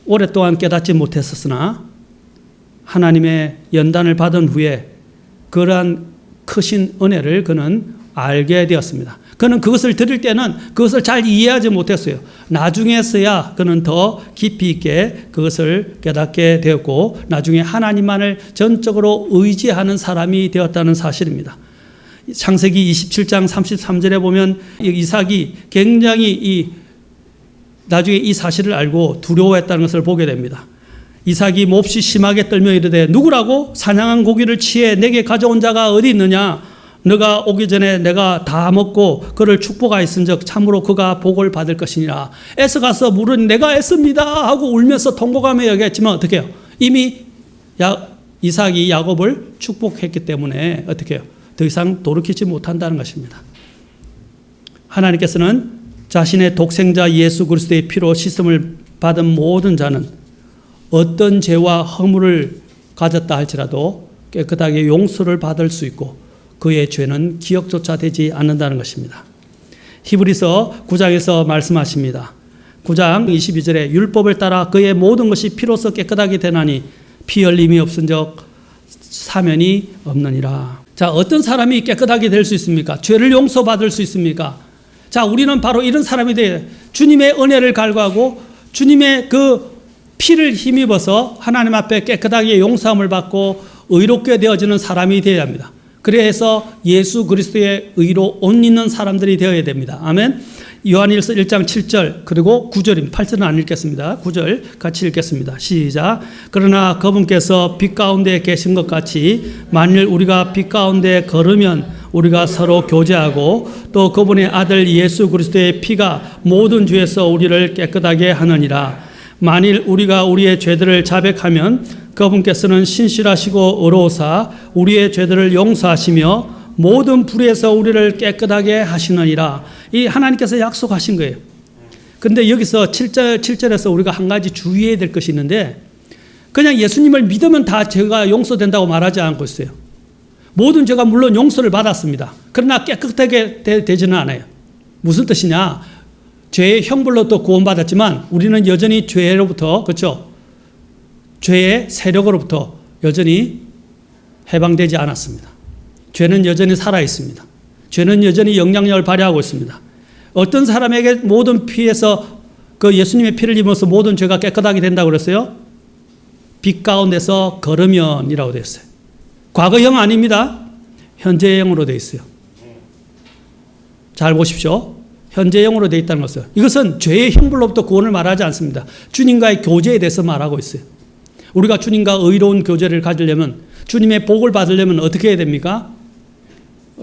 오랫동안 깨닫지 못했었으나 하나님의 연단을 받은 후에 그러한 크신 은혜를 그는 알게 되었습니다. 그는 그것을 들을 때는 그것을 잘 이해하지 못했어요. 나중에서야 그는 더 깊이 있게 그것을 깨닫게 되었고 나중에 하나님만을 전적으로 의지하는 사람이 되었다는 사실입니다. 창세기 27장 33절에 보면 이삭이 굉장히 나중에 이 사실을 알고 두려워했다는 것을 보게 됩니다. 이삭이 몹시 심하게 떨며 이르되 누구라고? 사냥한 고기를 취해 내게 가져온 자가 어디 있느냐? 너가 오기 전에 내가 다 먹고 그를 축복하였은즉 참으로 그가 복을 받을 것이니라. 애써 가서 물은 내가 애씁니다 하고 울면서 통곡하며 얘기했지만 어떻게 해요? 이미 이삭이 야곱을 축복했기 때문에 어떻게 해요? 더 이상 돌이키지 못한다는 것입니다. 하나님께서는 자신의 독생자 예수 그리스도의 피로 씻음을 받은 모든 자는 어떤 죄와 허물을 가졌다 할지라도 깨끗하게 용서를 받을 수 있고 그의 죄는 기억조차 되지 않는다는 것입니다. 히브리서 9장에서 말씀하십니다. 9장 22절에 율법을 따라 그의 모든 것이 피로써 깨끗하게 되나니 피 흘림이 없은즉 사면이 없느니라. 자, 어떤 사람이 깨끗하게 될 수 있습니까? 죄를 용서받을 수 있습니까? 자, 우리는 바로 이런 사람이 돼요. 주님의 은혜를 갈구하고 주님의 그 피를 힘입어서 하나님 앞에 깨끗하게 용서함을 받고 의롭게 되어지는 사람이 되어야 합니다. 그래서 예수 그리스도의 의로 옷 입는 사람들이 되어야 됩니다. 아멘. 요한일서 1장 7절 그리고 9절입니다. 8절은 안 읽겠습니다. 9절 같이 읽겠습니다. 시작. 그러나 그분께서 빛 가운데 계신 것 같이 만일 우리가 빛 가운데 걸으면 우리가 서로 교제하고 또 그분의 아들 예수 그리스도의 피가 모든 죄에서 우리를 깨끗하게 하느니라. 만일 우리가 우리의 죄들을 자백하면 그분께서는 신실하시고 의로우사 우리의 죄들을 용서하시며 모든 불의에서 우리를 깨끗하게 하시느니라. 이 하나님께서 약속하신 거예요. 그런데 여기서 7절에서 우리가 한 가지 주의해야 될 것이 있는데 그냥 예수님을 믿으면 다 죄가 용서된다고 말하지 않고 있어요. 모든 죄가 물론 용서를 받았습니다. 그러나 깨끗하게 되지는 않아요. 무슨 뜻이냐? 죄의 형벌로부터 구원받았지만 우리는 여전히 죄로부터, 그렇죠? 죄의 세력으로부터 여전히 해방되지 않았습니다. 죄는 여전히 살아 있습니다. 죄는 여전히 영향력을 발휘하고 있습니다. 어떤 사람에게 모든 피에서 그 예수님의 피를 입어서 모든 죄가 깨끗하게 된다고 그랬어요? 빛 가운데서 걸으면이라고 되어 있어요. 과거형 아닙니다. 현재형으로 되어 있어요. 잘 보십시오. 현재형으로 되어 있다는 것은 이것은 죄의 형벌로부터 구원을 말하지 않습니다. 주님과의 교제에 대해서 말하고 있어요. 우리가 주님과 의로운 교제를 가지려면, 주님의 복을 받으려면 어떻게 해야 됩니까?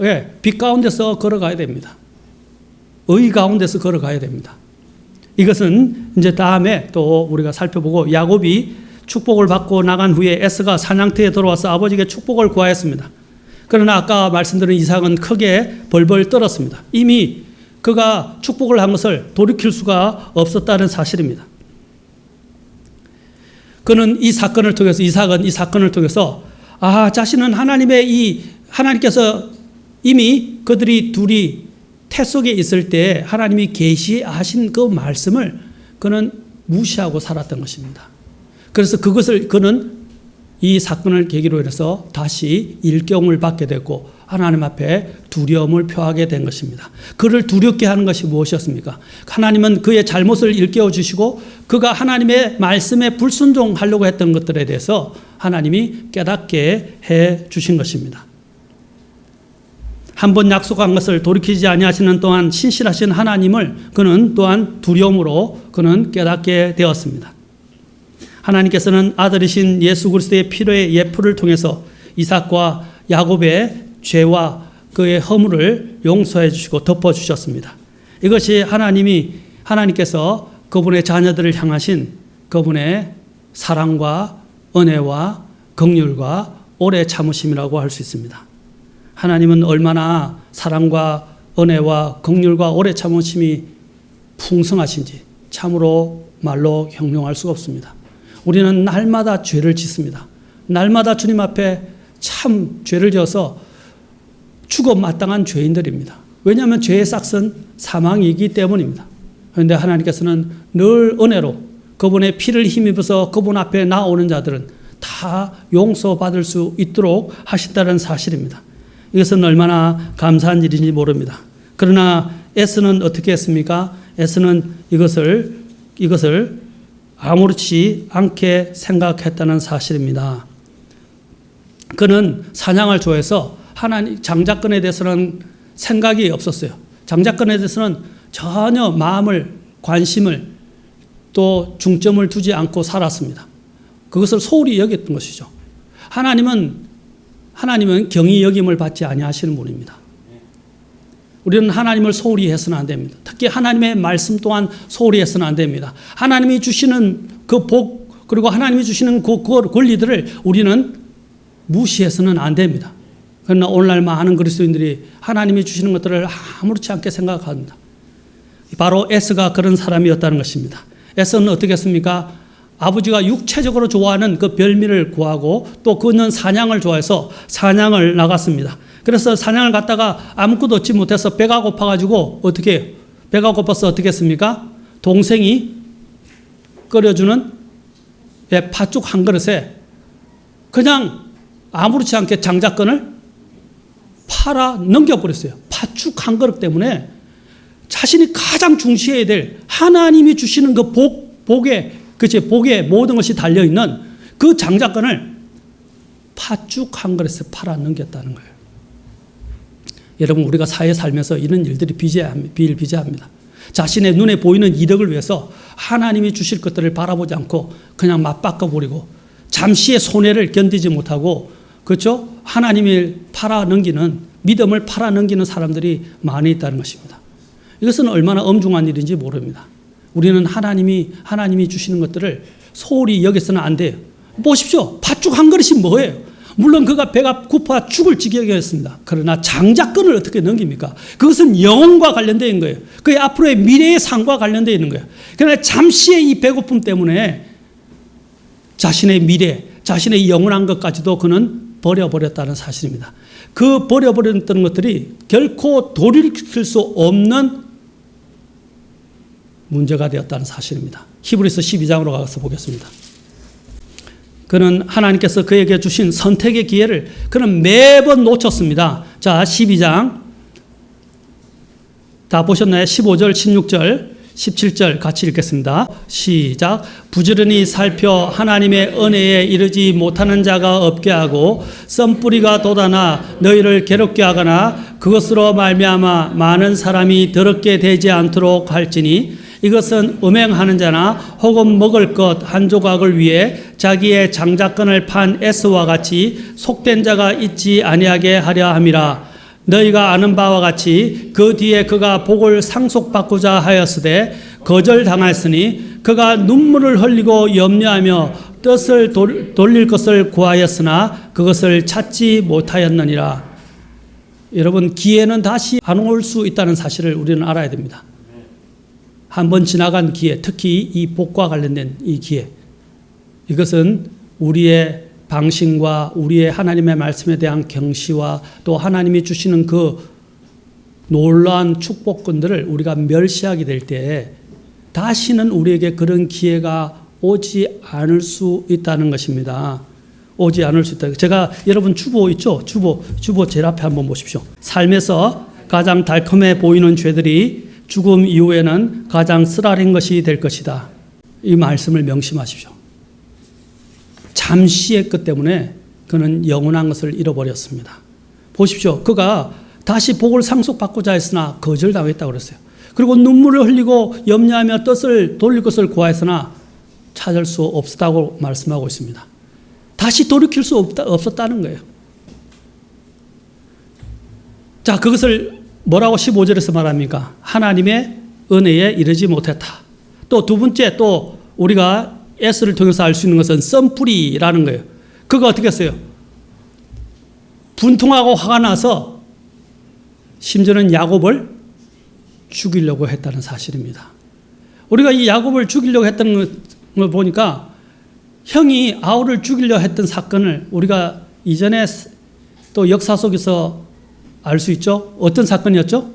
예, 빛 가운데서 걸어가야 됩니다. 의 가운데서 걸어가야 됩니다. 이것은 이제 다음에 또 우리가 살펴보고, 야곱이 축복을 받고 나간 후에 에서가 사냥터에 들어와서 아버지에게 축복을 구하였습니다. 그러나 아까 말씀드린 이삭은 크게 벌벌 떨었습니다. 이미 그가 축복을 한 것을 돌이킬 수가 없었다는 사실입니다. 그는 이 사건을 통해서, 이삭은 이 사건을 통해서 자신은 하나님께서 이미 그들이 둘이 태 속에 있을 때 하나님이 계시하신 그 말씀을 그는 무시하고 살았던 것입니다. 그래서 그는 이 사건을 계기로 해서 다시 일경을 받게 됐고 하나님 앞에 두려움을 표하게 된 것입니다. 그를 두렵게 하는 것이 무엇이었습니까? 하나님은 그의 잘못을 일깨워 주시고 그가 하나님의 말씀에 불순종하려고 했던 것들에 대해서 하나님이 깨닫게 해 주신 것입니다. 한번 약속한 것을 돌이키지 아니하시는 동안 신실하신 하나님을 그는 또한 두려움으로 그는 깨닫게 되었습니다. 하나님께서는 아들이신 예수 그리스도의 피로의 예표를 통해서 이삭과 야곱의 죄와 그의 허물을 용서해 주시고 덮어 주셨습니다. 이것이 하나님께서 그분의 자녀들을 향하신 그분의 사랑과 은혜와 긍휼과 오래 참으심이라고 할 수 있습니다. 하나님은 얼마나 사랑과 은혜와 긍휼과 오래 참으심이 풍성하신지 참으로 말로 형용할 수가 없습니다. 우리는 날마다 죄를 짓습니다. 날마다 주님 앞에 참 죄를 지어서 죽어 마땅한 죄인들입니다. 왜냐하면 죄의 싹은 사망이기 때문입니다. 그런데 하나님께서는 늘 은혜로 그분의 피를 힘입어서 그분 앞에 나오는 자들은 다 용서받을 수 있도록 하신다는 사실입니다. 이것은 얼마나 감사한 일인지 모릅니다. 그러나 에스는 어떻게 했습니까? 에스는 이것을 아무렇지 않게 생각했다는 사실입니다. 그는 사냥을 좋아해서 장자권에 대해서는 생각이 없었어요. 장자권에 대해서는 전혀 마음을, 관심을 또 중점을 두지 않고 살았습니다. 그것을 소홀히 여겼던 것이죠. 하나님은 경히 여김을 받지 아니하시는 분입니다. 우리는 하나님을 소홀히 해서는 안 됩니다. 특히 하나님의 말씀 또한 소홀히 해서는 안 됩니다. 하나님이 주시는 그 복, 그리고 하나님이 주시는 그 권리들을 우리는 무시해서는 안 됩니다. 그러나 오늘날 많은 그리스도인들이 하나님이 주시는 것들을 아무렇지 않게 생각합니다. 바로 에스가 그런 사람이었다는 것입니다. 에스는 어떻게 했습니까? 아버지가 육체적으로 좋아하는 그 별미를 구하고 또 그는 사냥을 좋아해서 사냥을 나갔습니다. 그래서 사냥을 갔다가 아무것도 얻지 못해서 배가 고파가지고 배가 고파서 어떻게 했습니까? 동생이 끓여주는 팥죽 한 그릇에 그냥 아무렇지 않게 장자권을 팔아 넘겨버렸어요. 팥죽 한 그릇 때문에 자신이 가장 중시해야 될 하나님이 주시는 그 복에 모든 것이 달려있는 그 장자권을 팥죽 한 그릇에 팔아 넘겼다는 거예요. 여러분, 우리가 사회에 살면서 이런 일들이 비일비재합니다. 자신의 눈에 보이는 이득을 위해서 하나님이 주실 것들을 바라보지 않고 그냥 맞바꿔버리고 잠시의 손해를 견디지 못하고, 그렇죠? 하나님을 믿음을 팔아 넘기는 사람들이 많이 있다는 것입니다. 이것은 얼마나 엄중한 일인지 모릅니다. 우리는 하나님이 주시는 것들을 소홀히 여겨서는 안 돼요. 보십시오. 팥죽 한 그릇이 뭐예요? 물론 그가 배가 고파 죽을 지경이었습니다. 그러나 장자권을 어떻게 넘깁니까? 그것은 영혼과 관련되어 있는 거예요. 그의 앞으로의 미래의 상과 관련되어 있는 거예요. 그러나 잠시의 이 배고픔 때문에 자신의 미래, 자신의 영원한 것까지도 그는 버려버렸다는 사실입니다. 그 버려버렸던 것들이 결코 돌이킬 수 없는 문제가 되었다는 사실입니다. 히브리서 12장으로 가서 보겠습니다. 그는 하나님께서 그에게 주신 선택의 기회를 그는 매번 놓쳤습니다. 자, 12장 다 보셨나요? 15절, 16절, 17절 같이 읽겠습니다. 시작. 부지런히 살펴 하나님의 은혜에 이르지 못하는 자가 없게 하고 썬뿌리가 돋아나 너희를 괴롭게 하거나 그것으로 말미암아 많은 사람이 더럽게 되지 않도록 할지니 이것은 음행하는 자나 혹은 먹을 것 한 조각을 위해 자기의 장자권을 판 에스와 같이 속된 자가 있지 아니하게 하려 함이라. 너희가 아는 바와 같이 그 뒤에 그가 복을 상속받고자 하였으되 거절당하였으니 그가 눈물을 흘리고 염려하며 뜻을 돌릴 것을 구하였으나 그것을 찾지 못하였느니라. 여러분, 기회는 다시 안 올 수 있다는 사실을 우리는 알아야 됩니다. 한번 지나간 기회, 특히 이 복과 관련된 이 기회, 이것은 우리의 방신과 우리의 하나님의 말씀에 대한 경시와 또 하나님이 주시는 그 놀라운 축복권들을 우리가 멸시하게 될 때 다시는 우리에게 그런 기회가 오지 않을 수 있다는 것입니다. 오지 않을 수 있다. 제가 여러분 주보 있죠? 주보 제일 앞에 한번 보십시오. 삶에서 가장 달콤해 보이는 죄들이 죽음 이후에는 가장 쓰라린 것이 될 것이다. 이 말씀을 명심하십시오. 잠시의 것 때문에 그는 영원한 것을 잃어버렸습니다. 보십시오. 그가 다시 복을 상속받고자 했으나 거절당했다고 그랬어요. 그리고 눈물을 흘리고 염려하며 뜻을 돌릴 것을 구하였으나 찾을 수 없었다고 말씀하고 있습니다. 다시 돌이킬 수 없었다는 거예요. 자, 그것을 뭐라고 15절에서 말합니까? 하나님의 은혜에 이르지 못했다. 또 두 번째, 또 우리가 S를 통해서 알 수 있는 것은 썬뿌리라는 거예요. 그거 어떻게 했어요? 분통하고 화가 나서 심지어는 야곱을 죽이려고 했다는 사실입니다. 우리가 이 야곱을 죽이려고 했다는 걸 보니까 형이 아우를 죽이려고 했던 사건을 우리가 이전에 또 역사 속에서 알 수 있죠? 어떤 사건이었죠?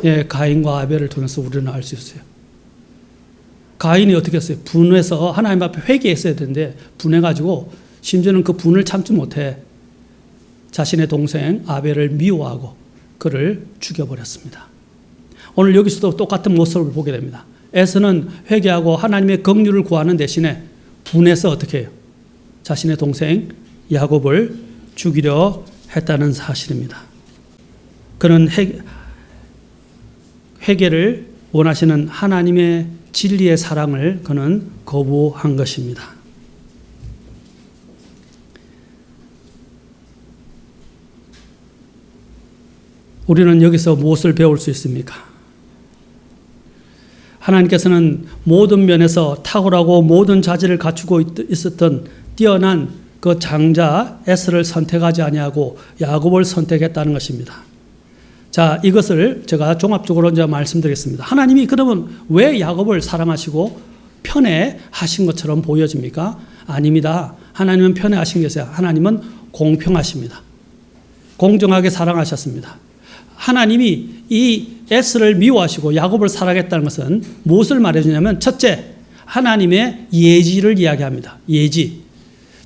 예, 가인과 아벨을 통해서 우리는 알 수 있어요. 가인이 어떻게 했어요? 분해서 하나님 앞에 회개했어야 되는데 분해가지고 심지어는 그 분을 참지 못해 자신의 동생 아벨을 미워하고 그를 죽여버렸습니다. 오늘 여기서도 똑같은 모습을 보게 됩니다. 에서는 회개하고 하나님의 긍휼을 구하는 대신에 분해서 어떻게 해요? 자신의 동생 야곱을 죽이려 했다는 사실입니다. 그는 회개를 원하시는 하나님의 진리의 사랑을 그는 거부한 것입니다. 우리는 여기서 무엇을 배울 수 있습니까? 하나님께서는 모든 면에서 탁월하고 모든 자질을 갖추고 있었던 뛰어난 그 장자 에스를 선택하지 아니하고 야곱을 선택했다는 것입니다. 자, 이것을 제가 종합적으로 이제 말씀드리겠습니다. 하나님이 그러면 왜 야곱을 사랑하시고 편애하신 것처럼 보여집니까? 아닙니다. 하나님은 편애하신 것이 아니라 하나님은 공평하십니다. 공정하게 사랑하셨습니다. 하나님이 이 에스를 미워하시고 야곱을 사랑했다는 것은 무엇을 말해주냐면 첫째, 하나님의 예지를 이야기합니다. 예지.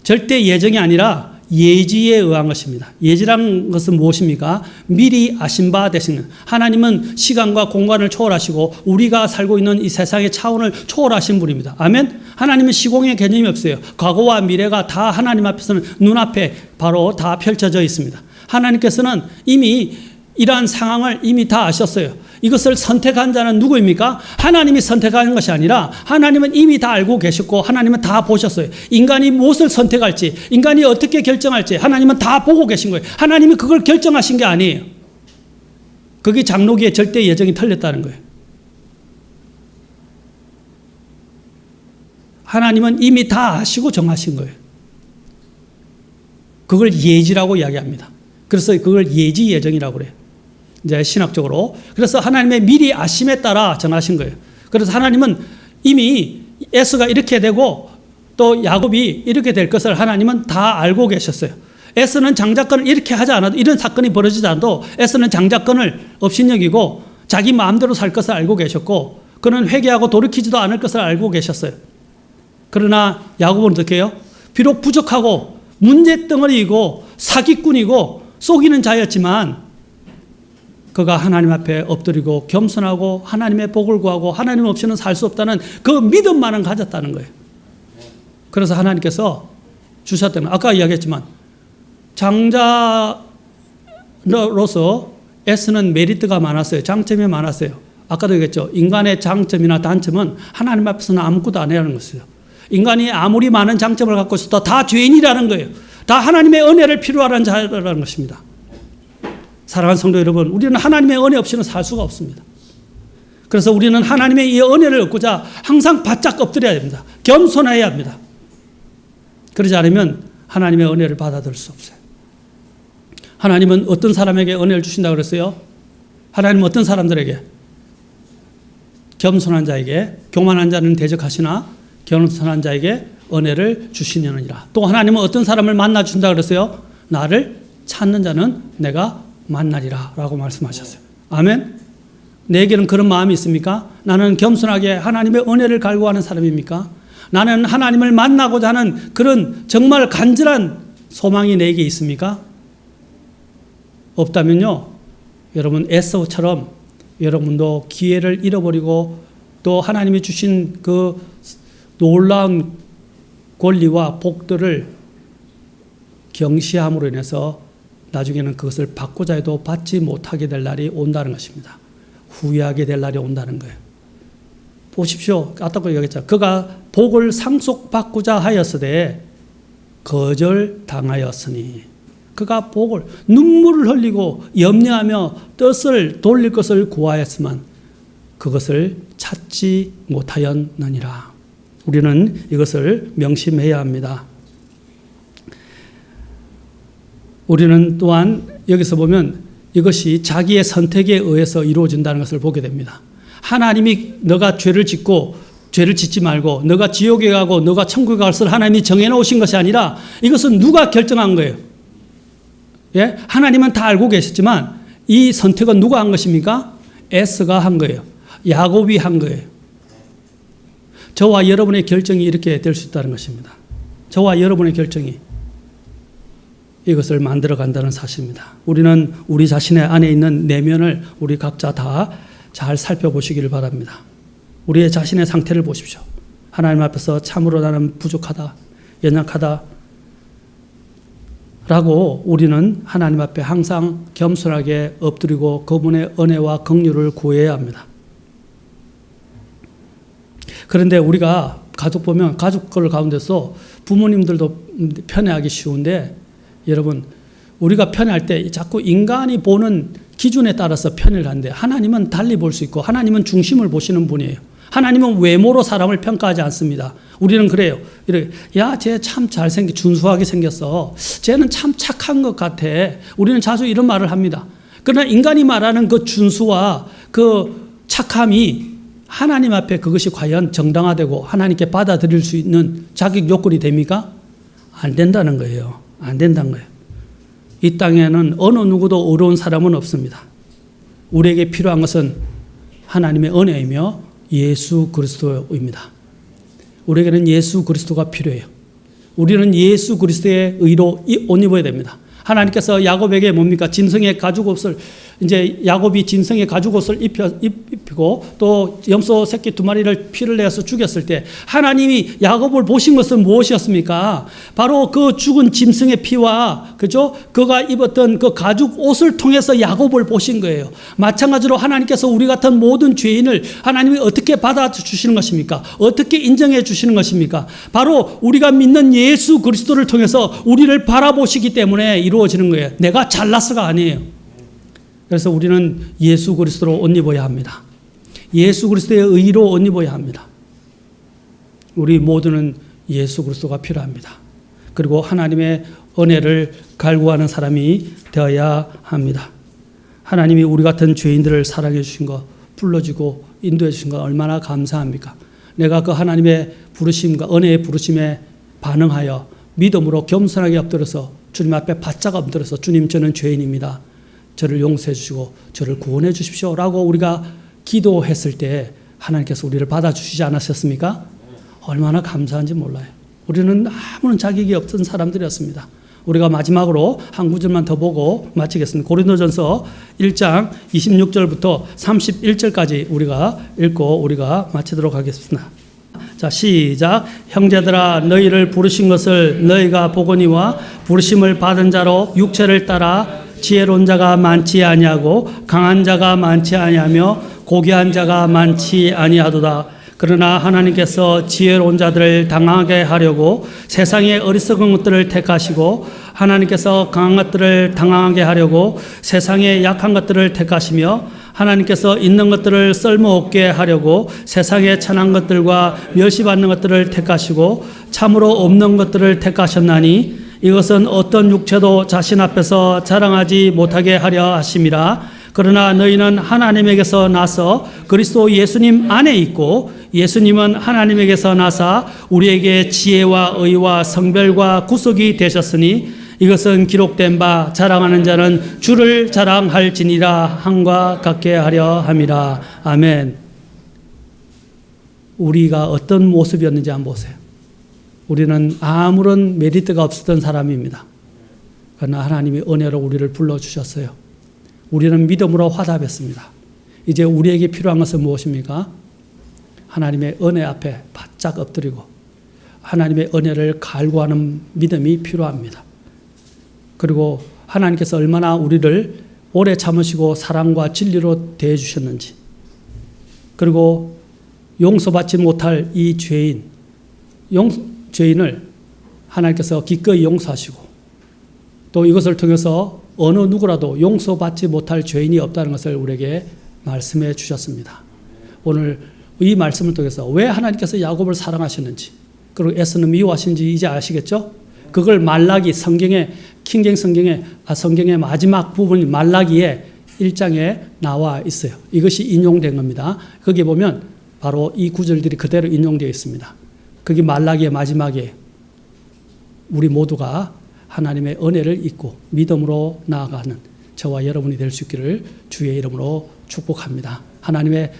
절대 예정이 아니라 예지에 의한 것입니다. 예지라는 것은 무엇입니까? 미리 아신 바 되시는, 하나님은 시간과 공간을 초월하시고 우리가 살고 있는 이 세상의 차원을 초월하신 분입니다. 아멘. 하나님은 시공의 개념이 없어요. 과거와 미래가 다 하나님 앞에서는 눈앞에 바로 다 펼쳐져 있습니다. 하나님께서는 이미 이러한 상황을 이미 다 아셨어요. 이것을 선택한 자는 누구입니까? 하나님이 선택하는 것이 아니라 하나님은 이미 다 알고 계셨고 하나님은 다 보셨어요. 인간이 무엇을 선택할지, 인간이 어떻게 결정할지 하나님은 다 보고 계신 거예요. 하나님이 그걸 결정하신 게 아니에요. 그게 장로기의 절대 예정이 틀렸다는 거예요. 하나님은 이미 다 아시고 정하신 거예요. 그걸 예지라고 이야기합니다. 그래서 그걸 예지 예정이라고 그래요. 이제 신학적으로. 그래서 하나님의 미리 아심에 따라 정하신 거예요. 그래서 하나님은 이미 에스가 이렇게 되고 또 야곱이 이렇게 될 것을 하나님은 다 알고 계셨어요. 에스는 장자권을 이렇게 하지 않아도, 이런 사건이 벌어지지 않아도 에스는 장자권을 업신여기고 자기 마음대로 살 것을 알고 계셨고, 그는 회개하고 돌이키지도 않을 것을 알고 계셨어요. 그러나 야곱은 어떻게 해요? 비록 부족하고 문제덩어리이고 사기꾼이고 속이는 자였지만 그가 하나님 앞에 엎드리고 겸손하고 하나님의 복을 구하고 하나님 없이는 살 수 없다는 그 믿음만은 가졌다는 거예요. 그래서 하나님께서 주셨다는, 아까 이야기했지만 장자로서 에스는 메리트가 많았어요. 장점이 많았어요. 아까도 얘기했죠. 인간의 장점이나 단점은 하나님 앞에서는 아무것도 아니라는 것이에요. 인간이 아무리 많은 장점을 갖고 있어도 다 죄인이라는 거예요. 다 하나님의 은혜를 필요하는 자라는 것입니다. 사랑하는 성도 여러분, 우리는 하나님의 은혜 없이는 살 수가 없습니다. 그래서 우리는 하나님의 이 은혜를 얻고자 항상 바짝 엎드려야 됩니다. 겸손해야 합니다. 그러지 않으면 하나님의 은혜를 받아들일 수 없어요. 하나님은 어떤 사람에게 은혜를 주신다고 그랬어요? 하나님은 어떤 사람들에게? 겸손한 자에게, 교만한 자는 대적하시나 겸손한 자에게 은혜를 주시느니라. 또 하나님은 어떤 사람을 만나 주신다고 그랬어요? 나를 찾는 자는 내가 만나리라 라고 말씀하셨어요. 아멘. 내게는 그런 마음이 있습니까? 나는 겸손하게 하나님의 은혜를 갈구하는 사람입니까? 나는 하나님을 만나고자 하는 그런 정말 간절한 소망이 내게 있습니까? 없다면요, 여러분 에서처럼 여러분도 기회를 잃어버리고 또 하나님이 주신 그 놀라운 권리와 복들을 경시함으로 인해서 나중에는 그것을 받고자 해도 받지 못하게 될 날이 온다는 것입니다. 후회하게 될 날이 온다는 거예요. 보십시오. 아까 얘기했잖아요. 그가 복을 상속받고자 하였으되 거절당하였으니, 그가 복을 눈물을 흘리고 염려하며 뜻을 돌릴 것을 구하였지만 그것을 찾지 못하였느니라. 우리는 이것을 명심해야 합니다. 우리는 또한 여기서 보면 이것이 자기의 선택에 의해서 이루어진다는 것을 보게 됩니다. 하나님이 너가 죄를 짓고 죄를 짓지 말고 너가 지옥에 가고 너가 천국에 갈 것을 하나님이 정해놓으신 것이 아니라 이것은 누가 결정한 거예요? 예? 하나님은 다 알고 계셨지만 이 선택은 누가 한 것입니까? 에스가 한 거예요. 야곱이 한 거예요. 저와 여러분의 결정이 이렇게 될 수 있다는 것입니다. 저와 여러분의 결정이 이것을 만들어 간다는 사실입니다. 우리는 우리 자신의 안에 있는 내면을 우리 각자 다 잘 살펴보시기를 바랍니다. 우리의 자신의 상태를 보십시오. 하나님 앞에서 참으로 나는 부족하다, 연약하다 라고 우리는 하나님 앞에 항상 겸손하게 엎드리고 그분의 은혜와 긍휼을 구해야 합니다. 그런데 우리가 가족 보면 가족 가운데서 부모님들도 편애하기 쉬운데, 여러분 우리가 편애할 때 자꾸 인간이 보는 기준에 따라서 편애를 하는데 하나님은 달리 볼 수 있고 하나님은 중심을 보시는 분이에요. 하나님은 외모로 사람을 평가하지 않습니다. 우리는 그래요. 이렇게 야, 쟤 참 잘생겨 준수하게 생겼어. 쟤는 참 착한 것 같아. 우리는 자주 이런 말을 합니다. 그러나 인간이 말하는 그 준수와 그 착함이 하나님 앞에 그것이 과연 정당화되고 하나님께 받아들일 수 있는 자격 요건이 됩니까? 안 된다는 거예요. 안 된다는 거예요. 이 땅에는 어느 누구도 어려운 사람은 없습니다. 우리에게 필요한 것은 하나님의 은혜이며 예수 그리스도입니다. 우리에게는 예수 그리스도가 필요해요. 우리는 예수 그리스도의 의로 옷 입어야 됩니다. 하나님께서 야곱에게 뭡니까? 짐승의 가죽옷을, 이제 야곱이 짐승의 가죽옷을 입히고 또 염소 새끼 2마리를 피를 내서 죽였을 때 하나님이 야곱을 보신 것은 무엇이었습니까? 바로 그 죽은 짐승의 피와, 그죠? 그가 입었던 그 가죽옷을 통해서 야곱을 보신 거예요. 마찬가지로 하나님께서 우리 같은 모든 죄인을 하나님이 어떻게 받아주시는 것입니까? 어떻게 인정해 주시는 것입니까? 바로 우리가 믿는 예수 그리스도를 통해서 우리를 바라보시기 때문에 이루어지는 거예요. 내가 잘났어가 아니에요. 그래서 우리는 예수 그리스도로 옷 입어야 합니다. 예수 그리스도의 의로 옷 입어야 합니다. 우리 모두는 예수 그리스도가 필요합니다. 그리고 하나님의 은혜를 갈구하는 사람이 되어야 합니다. 하나님이 우리 같은 죄인들을 사랑해 주신 것, 불러주고 인도해 주신 것 얼마나 감사합니까? 내가 그 하나님의 부르심과 은혜의 부르심에 반응하여 믿음으로 겸손하게 엎드려서 주님 앞에 바짝 엎드려서 주님, 저는 죄인입니다. 저를 용서해 주시고 저를 구원해 주십시오 라고 우리가 기도했을 때 하나님께서 우리를 받아주시지 않으셨습니까? 얼마나 감사한지 몰라요. 우리는 아무런 자격이 없던 사람들이었습니다. 우리가 마지막으로 한 구절만 더 보고 마치겠습니다. 고린도전서 1장 26절부터 31절까지 우리가 읽고 우리가 마치도록 하겠습니다. 자, 시작. 형제들아, 너희를 부르신 것을 너희가 보거니와 부르심을 받은 자로 육체를 따라 지혜로운 자가 많지 아니하고 강한 자가 많지 아니하며 고귀한 자가 많지 아니하도다. 그러나 하나님께서 지혜로운 자들을 당하게 하려고 세상의 어리석은 것들을 택하시고 하나님께서 강한 것들을 당하게 하려고 세상의 약한 것들을 택하시며 하나님께서 있는 것들을 쓸모없게 하려고 세상의 천한 것들과 멸시받는 것들을 택하시고 참으로 없는 것들을 택하셨나니 이것은 어떤 육체도 자신 앞에서 자랑하지 못하게 하려 하심이라. 그러나 너희는 하나님에게서 나서 그리스도 예수님 안에 있고 예수님은 하나님에게서 나사 우리에게 지혜와 의와 성별과 구속이 되셨으니 이것은 기록된 바 자랑하는 자는 주를 자랑할지니라 함과 같게 하려 함이라. 아멘. 우리가 어떤 모습이었는지 한번 보세요. 우리는 아무런 메리트가 없었던 사람입니다. 그러나 하나님이 은혜로 우리를 불러주셨어요. 우리는 믿음으로 화답했습니다. 이제 우리에게 필요한 것은 무엇입니까? 하나님의 은혜 앞에 바짝 엎드리고 하나님의 은혜를 갈구하는 믿음이 필요합니다. 그리고 하나님께서 얼마나 우리를 오래 참으시고 사랑과 진리로 대해주셨는지, 그리고 용서받지 못할 이 죄인을 하나님께서 기꺼이 용서하시고 또 이것을 통해서 어느 누구라도 용서받지 못할 죄인이 없다는 것을 우리에게 말씀해 주셨습니다. 오늘 이 말씀을 통해서 왜 하나님께서 야곱을 사랑하셨는지 그리고 애쓰는 미워하신지 이제 아시겠죠? 그걸 말라기 성경의 성경의 마지막 부분 말라기의 1장에 나와 있어요. 이것이 인용된 겁니다. 거기 보면 바로 이 구절들이 그대로 인용되어 있습니다. 그게 말라기의 마지막에 우리 모두가 하나님의 은혜를 잊고 믿음으로 나아가는 저와 여러분이 될 수 있기를 주의 이름으로 축복합니다. 하나님의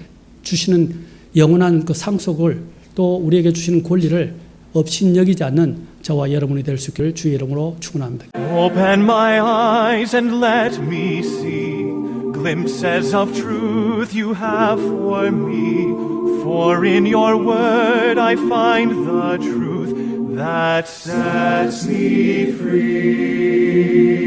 주시는 영원한 그 상속을 또 우리에게 주시는 권리를 업신여기지 않는 저와 여러분이 될 수 있기를 주의 이름으로 축원합니다. Open my eyes and let me see glimpses of truth you have for me. For in your word I find the truth that sets me free.